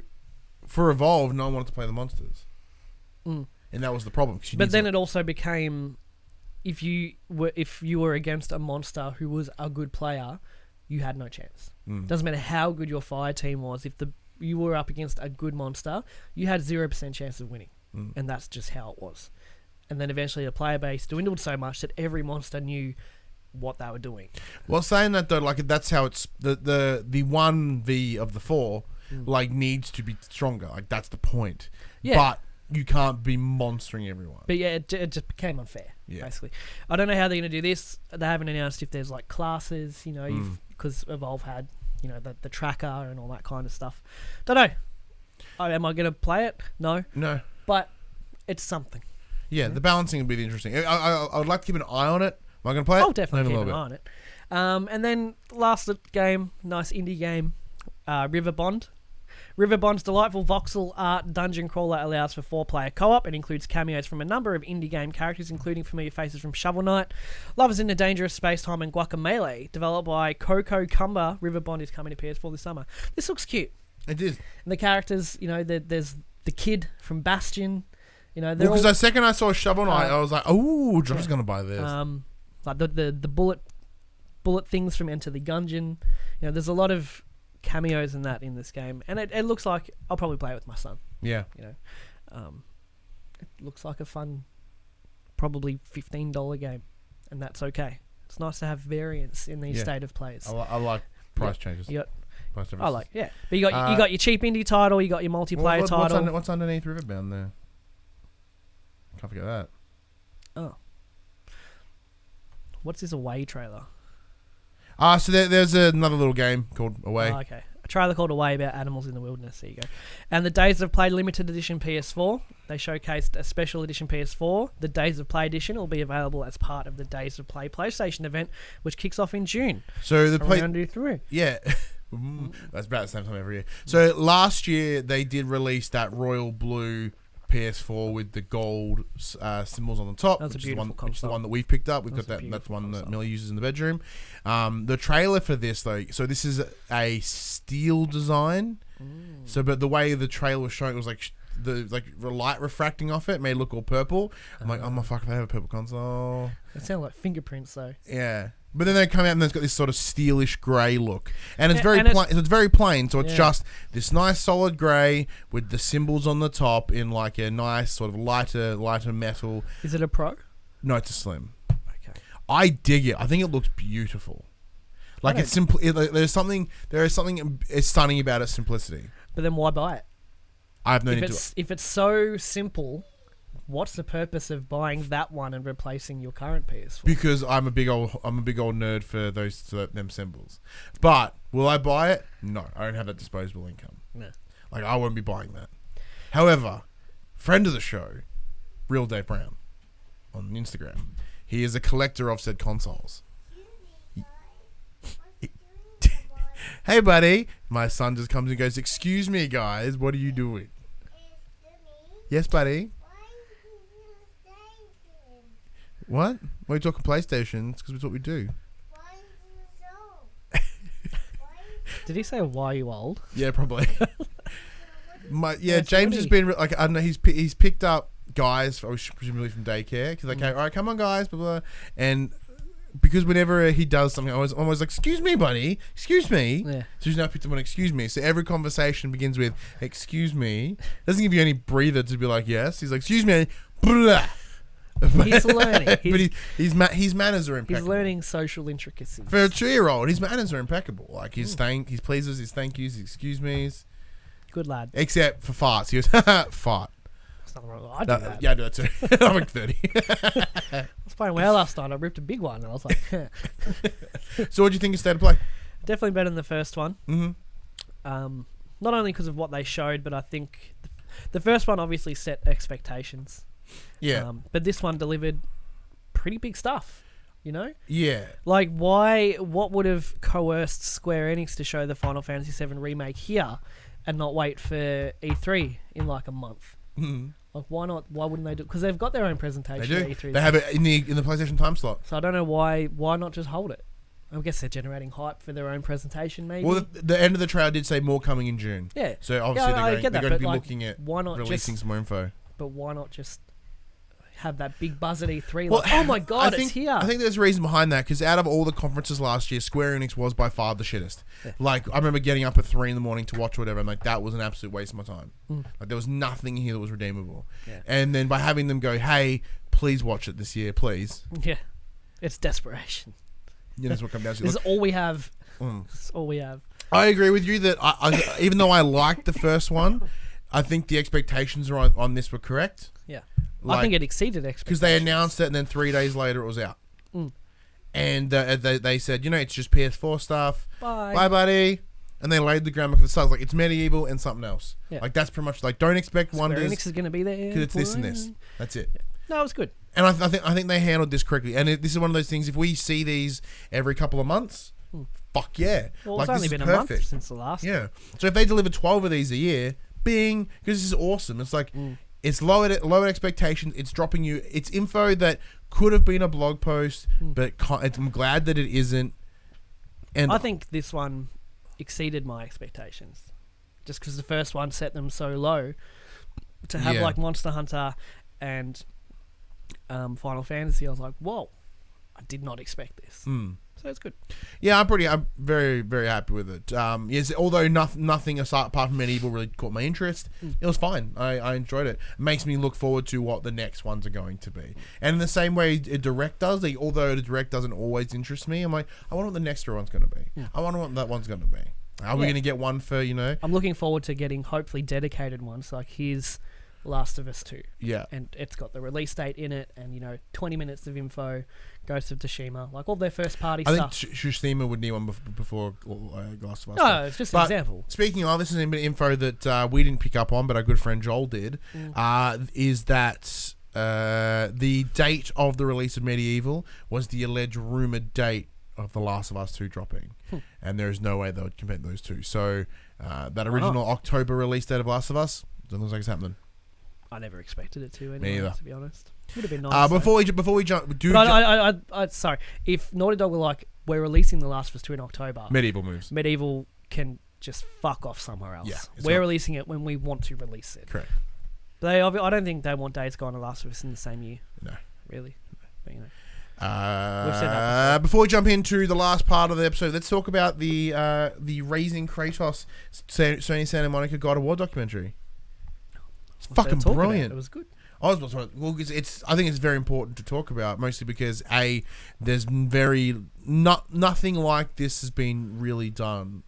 for Evolve, no one wanted to play the monsters, and that was the problem. But then it also became, if you were against a monster who was a good player, you had no chance. Doesn't matter how good your fire team was. If you were up against a good monster, you had 0% chance of winning, and that's just how it was. And then eventually the player base dwindled so much that every monster knew what they were doing. Well, saying that though, that's how it's the 1v of the 4 needs to be stronger. That's the point. Yeah. But you can't be monstering everyone. But yeah, it just became unfair. Basically, I don't know how they're going to do this. They haven't announced if there's classes. Because Evolve had the tracker and all that kind of stuff. Don't know. Am I going to play it? No. But it's something. Yeah, the balancing would be interesting. I would like to keep an eye on it. Am I going to play it? I'll definitely keep an eye on it. And then last game, nice indie game, River Bond. River Bond's delightful voxel art dungeon crawler allows for 4-player co-op and includes cameos from a number of indie game characters, including familiar faces from Shovel Knight, Lovers in a Dangerous Space Time, and Guacamelee. Developed by Coco Cumber, River Bond is coming to PS4 this summer. This looks cute. It is. And the characters, there's the kid from Bastion. Because the second I saw Shovel Knight, I was like, "Oh, Josh's gonna buy this." Like the bullet things from Enter the Gungeon. There's a lot of cameos in this game, and it looks like I'll probably play it with my son. Yeah. It looks like a fun, probably $15 game, and that's okay. It's nice to have variance in these state of plays. I like price changes. But you got your cheap indie title, you got your multiplayer title. What's underneath Riverbound there? Can't forget that. Oh, what's this Away trailer? So there's another little game called Away. Oh, okay. A trailer called Away about animals in the wilderness. There you go. And the Days of Play limited edition PS4. They showcased a special edition PS4. The Days of Play edition will be available as part of the Days of Play PlayStation event, which kicks off in June. So the PlayStation. Yeah. That's about the same time every year. So last year they did release that royal blue PS4 with the gold symbols on the top, which is the one that we've picked up. We've got that. That's the one that Millie uses in the bedroom. The trailer for this though, so this is a steel design. So, but the way the trailer was showing, it was the light refracting off it made it look all purple. I'm like, oh my fuck, if they have a purple console. It sounds like fingerprints though. Yeah. But then they come out and it's got this sort of steelish grey look, and it's very plain. It's very plain, so it's just this nice solid grey with the symbols on the top in a nice sort of lighter metal. Is it a Pro? No, it's a Slim. Okay. I dig it. I think it looks beautiful. It's simple. There is something stunning about its simplicity. But then why buy it? I have no need to. If it's so simple, what's the purpose of buying that one and replacing your current PS4? Because I'm a big old nerd for them symbols. But will I buy it? No, I don't have that disposable income. No. I won't be buying that. However, friend of the show, Real Dave Brown, on Instagram, he is a collector of said consoles. Hey buddy, my son just comes and goes, "Excuse me guys, what are you doing?" Yes buddy. What? We're talking PlayStation. It's because it's what we do. Did he say, "Why are you old"? Yeah, probably. James has been I don't know. He's picked up guys, presumably from daycare, because they go, all right, come on, guys, blah, blah. And because whenever he does something, I'm always like, excuse me, buddy, excuse me. Yeah. So he's now picked up on excuse me. So every conversation begins with, excuse me. Doesn't give you any breather to be like, yes. He's like, excuse me, blah. He's learning. But his manners are impeccable. He's learning social intricacies. For a 2-year-old, his manners are impeccable. Like his he pleases, his thank yous, his excuse me's. Good lad. Except for farts. He goes, fart. There's nothing wrong. I do that. Yeah, I do that too. I'm like 30. I was playing well last night. I ripped a big one, and I was like, So what do you think of State of Play? definitely better than the first one. Mm-hmm. Not only because of what they showed, but I think the first one obviously set expectations. Yeah. But this one delivered pretty big stuff, you know? Yeah. Like, what would have coerced Square Enix to show the Final Fantasy VII Remake here and not wait for E3 in like a month? Mm-hmm. Like, why not? Why wouldn't they do? Because they've got their own presentation They do. at E3. They have it in the PlayStation time slot. So I don't know why not just hold it? I guess they're generating hype for their own presentation, maybe. Well, the end of the trailer did say more coming in June. Yeah. So obviously they're going to be looking at why not releasing some more info. But why not just have that big buzz at E3? Well, Like, oh my god, it's here. I think there's a reason behind that, because out of all the conferences last year, Square Enix was by far the shittest. Yeah. Like, I remember getting up at 3 in the morning to watch whatever, and like that was an absolute waste of my time. Like, there was nothing here that was redeemable. Yeah. And then by having them go, hey, please watch it this year, please. Yeah. It's desperation. Yeah, that's what comes down to. This is Look, all we have. This is all we have. I agree with you that I even though I liked the first one, I think the expectations on this were correct. Yeah. Like, I think it exceeded expectations. because they announced it and then 3 days later it was out. And they said, it's just PS4 stuff. Bye, buddy. And they laid the groundwork for the stars. Like, it's MediEvil and something else. Yeah. Like, that's pretty much like, don't expect Square wonders. Enix is going to be there. Because it's this and this. That's it. Yeah. No, it was good. And I think they handled this correctly. And this is one of those things, if we see these every couple of months, fuck yeah. Well, like, it's only this been is a month perfect. since the last one. Yeah. So if they deliver 12 of these a year, bing, because this is awesome. It's like, it's lowered expectations. It's dropping you. It's info that could have been a blog post, but I'm glad that it isn't. And I think this one exceeded my expectations. Just because the first one set them so low. To have like Monster Hunter and Final Fantasy, I was like, whoa, I did not expect this. So it's good. Yeah, I'm very, very happy with it. Yes, although nothing aside apart from MediEvil really caught my interest, it was fine. I enjoyed it. It makes me look forward to what the next ones are going to be. And in the same way a Direct does, although the Direct doesn't always interest me, I'm like, I wonder what the next one's going to be. I wonder what that one's going to be. Are we going to get one for, I'm looking forward to getting hopefully dedicated ones. Like, here's Last of Us 2. Yeah. And it's got the release date in it and, 20 minutes of info, Ghost of Tsushima, like all their first party stuff. I think Tsushima would need one before Last of Us. No, it's just an example. Speaking of, this is a bit of info that we didn't pick up on, but our good friend Joel did, is that the date of the release of MediEvil was the alleged rumoured date of The Last of Us 2 dropping. And there is no way they would compare those two. So that original October release date of Last of Us doesn't look like it's happening. I never expected it to Me anyway, either. to be honest. Would have been nice. Before we jump, sorry. If Naughty Dog were like, we're releasing The Last of Us 2 in October, MediEvil moves. MediEvil can just fuck off somewhere else. Yeah, we're releasing it when we want to release it. Correct. But I don't think they want Days Gone and Last of Us in the same year. No. Really. But, we've said that before we jump into the last part of the episode, let's talk about the Raising Kratos Sony Santa Monica God of War documentary. It's fucking brilliant. It was good. I think it's very important to talk about, mostly because there's nothing like this has been really done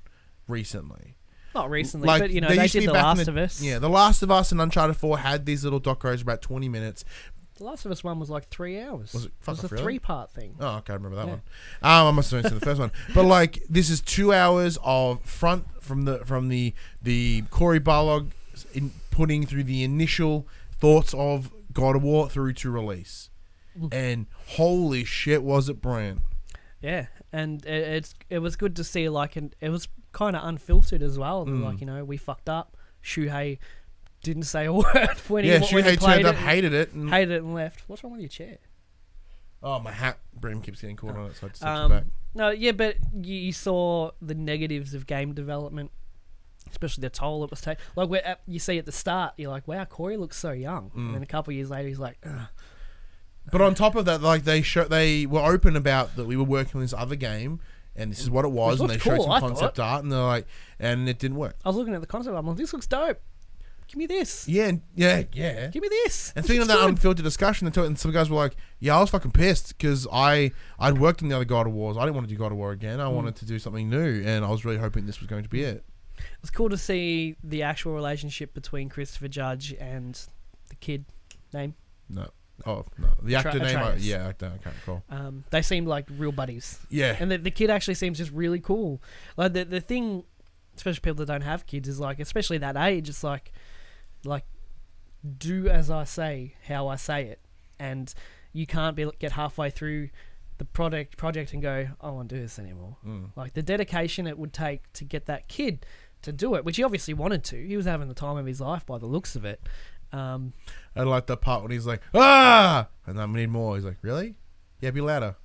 recently. Not recently, like, but they did The Last of Us. Yeah, The Last of Us and Uncharted 4 had these little docos about 20 minutes. The Last of Us one was like 3 hours. Was it? It was a really? 3-part thing. Oh, okay, I remember that one. I must have seen the first one, but like this is 2 hours of from the Cory Barlog in putting through the initial thoughts of God of War through to release, and holy shit, was it brilliant! Yeah, and it was good to see it was kind of unfiltered as well. Like we fucked up. Shuhei didn't say a word when he Shuhei played turned up, it, hated it and left. What's wrong with your chair? Oh, my hat brim keeps getting caught on it, so I just take it back. No, yeah, but you saw the negatives of game development. especially the toll it was taking. Like you see at the start, you're like, wow, Corey looks so young, and then a couple of years later, he's like, ugh. But on top of that, like they were open about that we were working on this other game, and this is what it was, and they showed some concept art, and they're like, and it didn't work. I was looking at the concept art, I'm like, this looks dope. Give me this. Yeah. Give me this. And thinking of that unfiltered discussion, and some guys were like, yeah, I was fucking pissed because I'd worked on the other God of Wars. I didn't want to do God of War again. I wanted to do something new, and I was really hoping this was going to be it. It's cool to see the actual relationship between Christopher Judge and the kid name. No. Oh, no. The actor name? I can't recall. They seemed like real buddies. Yeah. And the kid actually seems just really cool. Like, the thing, especially people that don't have kids, is like, especially that age, it's like, do as I say, how I say it. And you can't get halfway through the project and go, I don't want to do this anymore. Like, the dedication it would take to get that kid to do it, which he obviously wanted to. He was having the time of his life by the looks of it. I like that part when he's like, ah! And I need more. He's like, really? Yeah, be louder.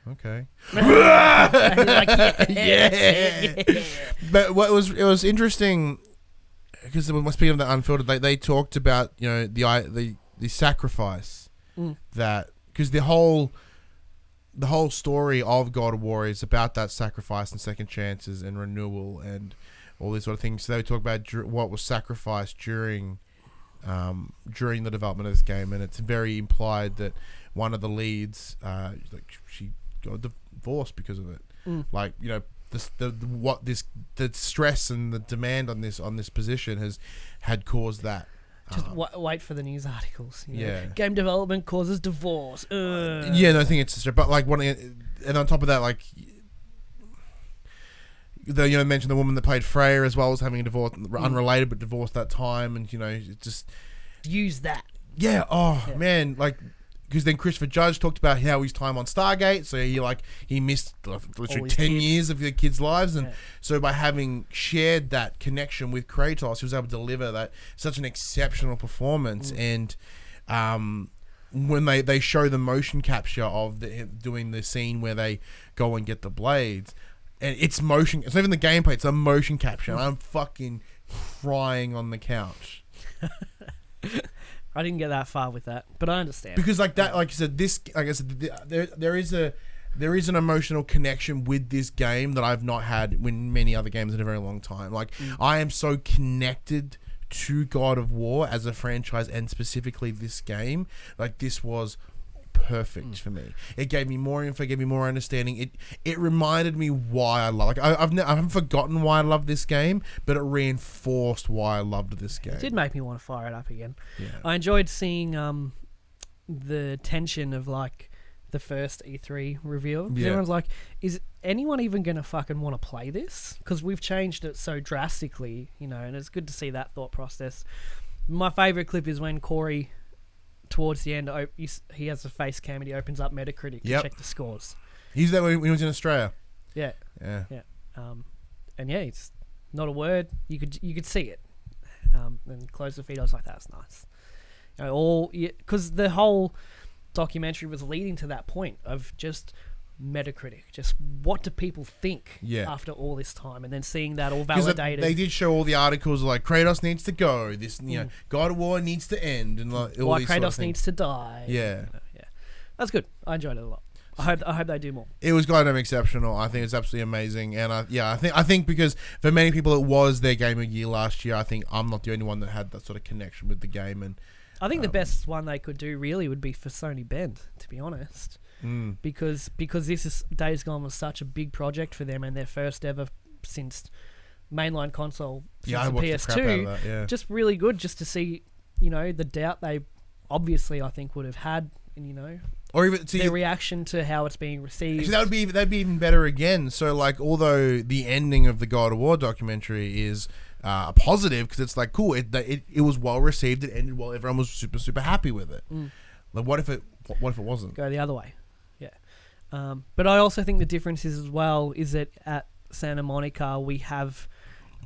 Okay. And he's like, yeah. But it was interesting, because when speaking of the unfiltered, they talked about, you know, the sacrifice that, because the whole story of God of War is about that sacrifice and second chances and renewal and all these sort of things. So they talk about what was sacrificed during the development of this game, and it's very implied that one of the leads, she got divorced because of it. Like, you know, the stress and the demand on this position had caused that. Just wait for the news articles. You know? Yeah. Game development causes divorce. Yeah, no, I think it's just, but like and on top of that, like, mentioned the woman that played Freya as well was having a divorce, unrelated but divorced that time, and, you know, it just use that. Yeah. Oh man, like, because then Christopher Judge talked about how his time on Stargate, so he missed literally 10 years of the kids' lives, and so by having shared that connection with Kratos, he was able to deliver such an exceptional performance. And when they show the motion capture of doing the scene where they go and get the blades, and it's motion, it's not even the gameplay, it's a motion capture, and I'm fucking crying on the couch. I didn't get that far with that, but I understand. Because like that, like I said, there is an emotional connection with this game that I've not had with many other games in a very long time. Like, I am so connected to God of War as a franchise, and specifically this game. Like, this was perfect for me. It gave me more info, gave me more understanding. It reminded me why I love. Like, I haven't forgotten why I love this game, but it reinforced why I loved this game. It did make me want to fire it up again. Yeah. I enjoyed seeing the tension of, like, the first E3 reveal. Yeah. Everyone's like, is anyone even going to fucking want to play this? Because we've changed it so drastically, you know, and it's good to see that thought process. My favourite clip is when Corey, towards the end, he has a face cam and he opens up Metacritic to check the scores. He's there when he was in Australia. Yeah. And yeah, it's not a word. You could see it. And close the feed. I was like, that's nice. You know, because the whole documentary was leading to that point of just Metacritic, just what do people think after all this time, and then seeing that all validated. They did show all the articles like Kratos needs to go, this God of War needs to end, and like all why these Kratos sort of needs to die. Yeah, that's good. I enjoyed it a lot. I hope they do more. It was goddamn exceptional. I think it's absolutely amazing, and I think because for many people it was their game of year last year. I think I'm not the only one that had that sort of connection with the game, and I think the best one they could do really would be for Sony Bend, to be honest. Because this is Days Gone was such a big project for them, and their first ever since mainline console, since the PS2. The crap out of that, just really good, just to see, you know, the doubt they obviously I think would have had, and, you know, or even their reaction to how it's being received. Actually, that'd be even better again. So, like, although the ending of the God of War documentary is a positive, because it's like cool, it was well received, it ended well, everyone was super super happy with it. Like, what if it wasn't? Go the other way. But I also think the difference is as well is that at Santa Monica we have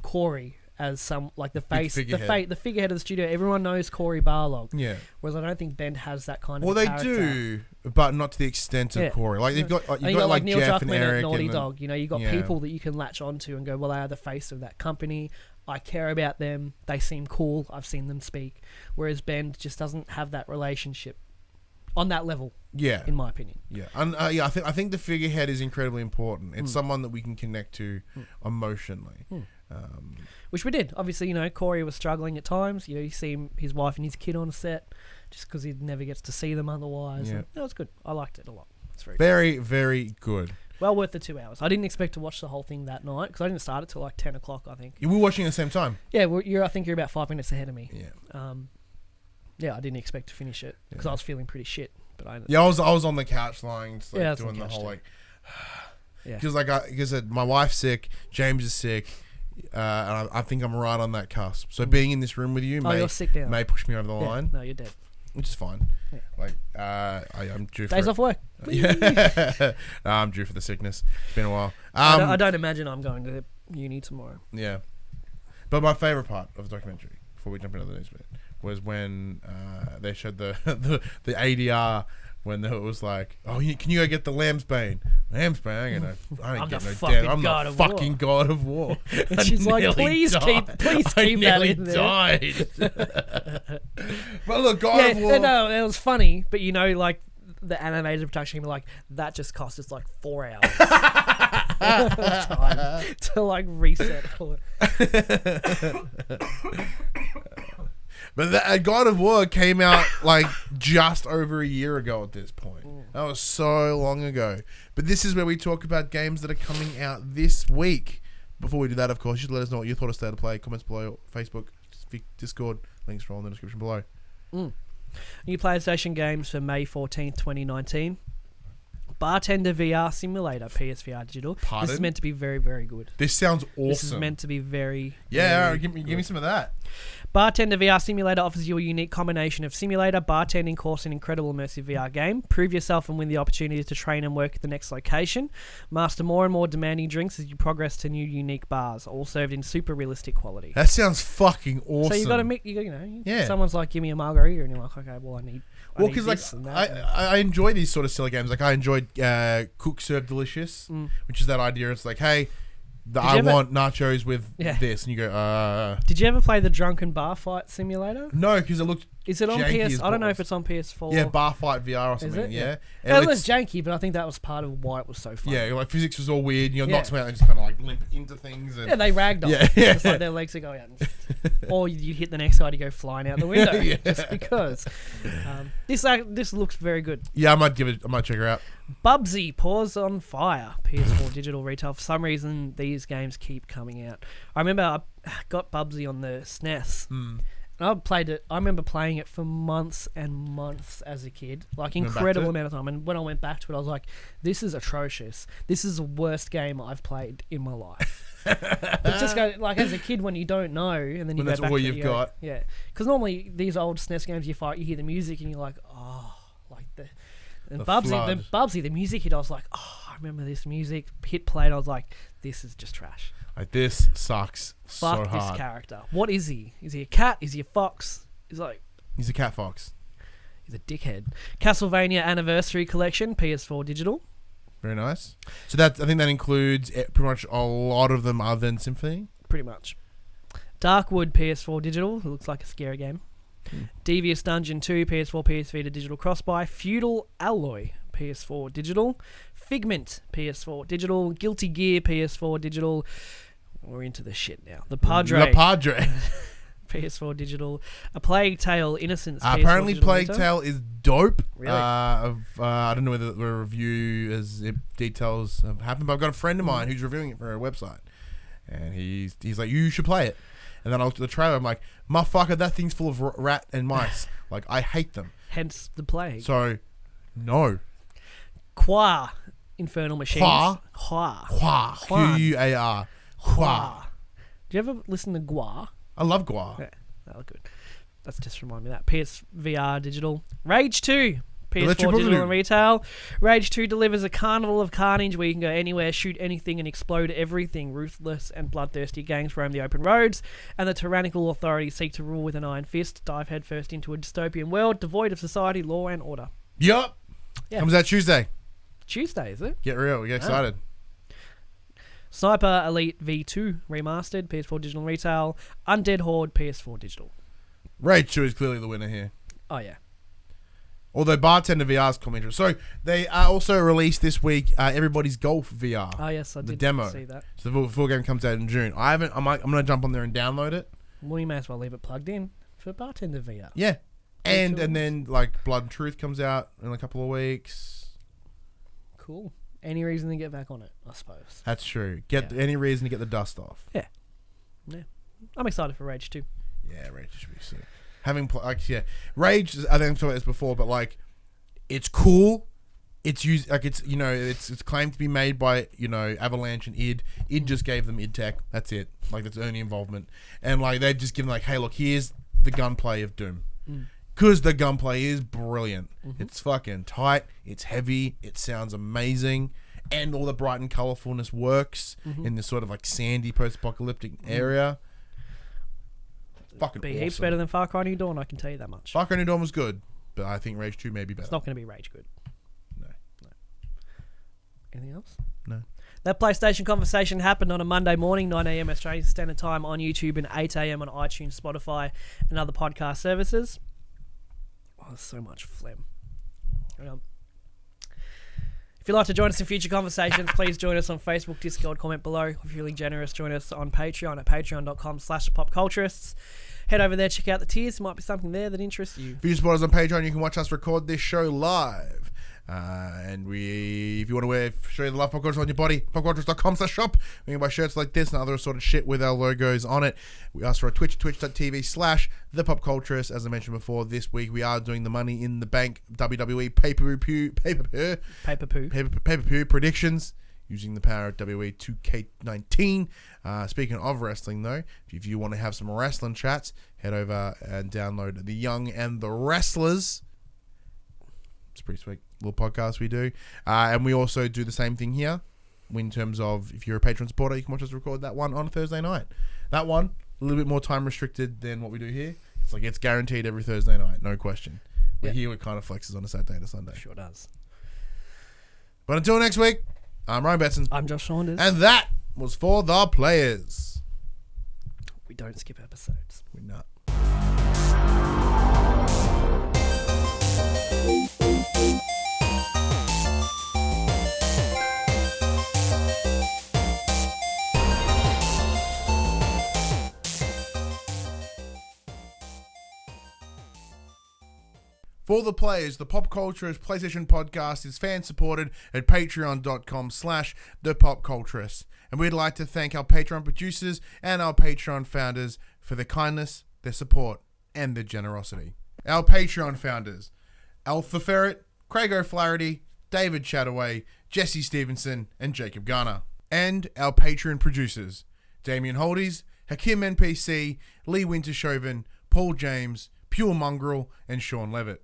Corey as some, like, the face, the figurehead of the studio. Everyone knows Corey Barlog. Yeah. Whereas I don't think Bend has that kind of. Well, they do, but not to the extent of Corey. Like, they've got you've got like Neil Jeff Druckmann and Eric at Naughty Dog. You know, you got people that you can latch onto and go, well, they are the face of that company. I care about them. They seem cool. I've seen them speak. Whereas Ben just doesn't have that relationship on that level. Yeah, in my opinion. Yeah, and I think the figurehead is incredibly important. It's someone that we can connect to emotionally. Which we did. Obviously, Corey was struggling at times. You see his wife and his kid on set just because he never gets to see them otherwise. Yeah. And it was good. I liked it a lot. It's very, very good. Well worth the 2 hours. I didn't expect to watch the whole thing that night because I didn't start it till like 10 o'clock, I think. You were watching at the same time? Yeah, I think you're about 5 minutes ahead of me. Yeah. Yeah, I didn't expect to finish it because I was feeling pretty shit. But I was on the couch lying, just like doing the whole like, because because my wife's sick, James is sick, and I think I'm right on that cusp. So being in this room with you you're sick now. may push me over the line. No, you're dead. Which is fine. Yeah. Like I'm due for days off work. Yeah, I'm due for the sickness. It's been a while. I don't imagine I'm going to uni tomorrow. Yeah, but my favorite part of the documentary, before we jump into the next bit, was when they showed the ADR when it was like, oh, can you go get the lamb's bane? Lamb's bane? I'm the fucking god of war. And she's like, please keep that in there. Died. But look, God of War. No, it was funny, but like the animated production, like that just cost us like 4 hours of time to like reset all it. But God of War came out like just over a year ago at this point. That was so long ago. But this is where we talk about games that are coming out this week. Before we do that, of course, you should let us know what you thought of State of Play. Comments below, Facebook, Discord, links are all in the description below. New PlayStation games for May 14th, 2019. Bartender VR Simulator, PSVR Digital. Pardon? This is meant to be very, very good. This sounds awesome. This is meant to be very, yeah, very give me some of that. Bartender VR Simulator offers you a unique combination of simulator, bartending course, and incredible immersive VR game. Prove yourself and win the opportunity to train and work at the next location. Master more and more demanding drinks as you progress to new unique bars, all served in super realistic quality. That sounds fucking awesome. So you got to make, someone's like, give me a margarita, and you're like, okay, well, I need. Well, because like I enjoy these sort of silly games. Like I enjoyed Cook Serve Delicious, which is that idea. It's like, hey, want nachos with this, and you go. Did you ever play the Drunken Bar Fight Simulator? No, because it looked. Is it on PS? I don't know if it's on PS4. Yeah, Bar Fight VR or something. Yeah. It was janky, but I think that was part of why it was so fun. Yeah, like physics was all weird. You know, knocks them out and just kind of like limp into things. And they ragdoll. Yeah, it's like their legs are going out. Or you hit the next guy to go flying out the window just because. This looks very good. Yeah, I might check her out. Bubsy Paws on Fire, PS4 digital retail. For some reason, these games keep coming out. I remember I got Bubsy on the SNES. And I remember playing it for months and months as a kid, like incredible amount of time. And when I went back to it, I was like, "This is atrocious. This is the worst game I've played in my life." But just go like as a kid when you don't know, and then you go back. That's all you've got. Yeah, because normally these old SNES games, you hear the music, and you're like, "Oh, like the." And Bubsy, the music hit. I was like, "Oh, I remember this music." Hit play, and I was like, "This is just trash." Like, this sucks so hard. Fuck this character. What is he? Is he a cat? Is he a fox? He's a cat fox. He's a dickhead. Castlevania Anniversary Collection, PS4 digital. Very nice. So I think that includes pretty much a lot of them other than Symphony. Pretty much. Darkwood PS4 digital. It looks like a scary game. Devious Dungeon 2 PS4 PS Vita digital cross-buy. Feudal Alloy PS4 digital. Figment PS4 digital. Guilty Gear PS4 digital. We're into the shit now. The Padre PS4 digital. A Plague Tale Innocence PS4 apparently digital Plague Tale is dope. Really? I don't know whether the review details have happened, but I've got a friend of mine who's reviewing it for a website, and he's like, you should play it. And then I looked at the trailer, I'm like, motherfucker, that thing's full of rat and mice. Like, I hate them. Hence the plague. So, no. Qua Infernal Machines. Qua. Quar. Qua. Do you ever listen to Gua? I love Gua. Yeah, that was good. That's just remind me of that. PSVR digital. Rage 2. PS4 digital and retail. Rage 2 delivers a carnival of carnage where you can go anywhere, shoot anything, and explode everything. Ruthless and bloodthirsty gangs roam the open roads, and the tyrannical authorities seek to rule with an iron fist. Dive headfirst into a dystopian world devoid of society, law, and order. Yup. Yeah. Comes out Tuesday. Tuesday, is it? Get real. We get excited. Sniper Elite V2 remastered, PS4 digital retail. Undead Horde, PS4 digital. Rage 2 is clearly the winner here. Oh yeah. Although Bartender VR is coming. So they also released this week Everybody's Golf VR. Oh yes, I the did demo. see that. So the full game comes out in June. I'm gonna jump on there and download it. Well, you may as well leave it plugged in for Bartender VR. Yeah. And then like Blood and Truth comes out in a couple of weeks. Cool. Any reason to get back on it, I suppose. That's true. Any reason to get the dust off. Yeah. I'm excited for Rage 2. Yeah, Rage should be sick. Rage. I think I've talked about this before, but like, it's cool. It's used like it's it's claimed to be made by Avalanche and id. id just gave them id Tech. That's it. Like that's only involvement, and like they've just given like, hey, look, here's the gunplay of Doom. Because the gunplay is brilliant. It's fucking tight. It's heavy. It sounds amazing. And all the bright and colorfulness works in this sort of like sandy post-apocalyptic area. Fucking Be awesome. heaps better than Far Cry New Dawn, I can tell you that much. Far Cry New Dawn was good, but I think Rage 2 may be better. It's not going to be Rage good. No. Anything else? No. That PlayStation conversation happened on a Monday morning, 9 a.m. Australian Standard Time on YouTube and 8 a.m. on iTunes, Spotify, and other podcast services. Oh, there's so much phlegm. If you'd like to join us in future conversations, please join us on Facebook, Discord, comment below. If you're feeling generous, join us on Patreon at patreon.com/PopCulturists. Head over there, check out the tiers. There might be something there that interests you. If you support us on Patreon, you can watch us record this show live. And if you want to show you the love Pop Culture on your body, popculturists.com/shop. We can buy shirts like this and other sort of shit with our logos on it. We ask for a Twitch, twitch.tv/thepopculturists. As I mentioned before, this week we are doing the Money in the Bank WWE pay-per-view predictions using the power of WWE 2K19. Speaking of wrestling, though, if you want to have some wrestling chats, head over and download The Young and the Wrestlers. It's a pretty sweet little podcast we do. And we also do the same thing here in terms of if you're a Patreon supporter, you can watch us record that one on a Thursday night. That one, a little bit more time restricted than what we do here. It's like it's guaranteed every Thursday night, no question. But here it kind of flexes on a Saturday to Sunday. Sure does. But until next week, I'm Ryan Betson. I'm Josh Saunders. And that was For the Players. We don't skip episodes. We're not. For the Players, the Pop Culturist PlayStation podcast is fan-supported at patreon.com/thepopculturists. And we'd like to thank our Patreon producers and our Patreon founders for their kindness, their support, and their generosity. Our Patreon founders: Alpha Ferret, Craig O'Flaherty, David Chataway, Jesse Stevenson, and Jacob Garner. And our Patreon producers: Damien Holdies, Hakim NPC, Lee Wintershoven, Paul James, Pure Mongrel, and Sean Levitt.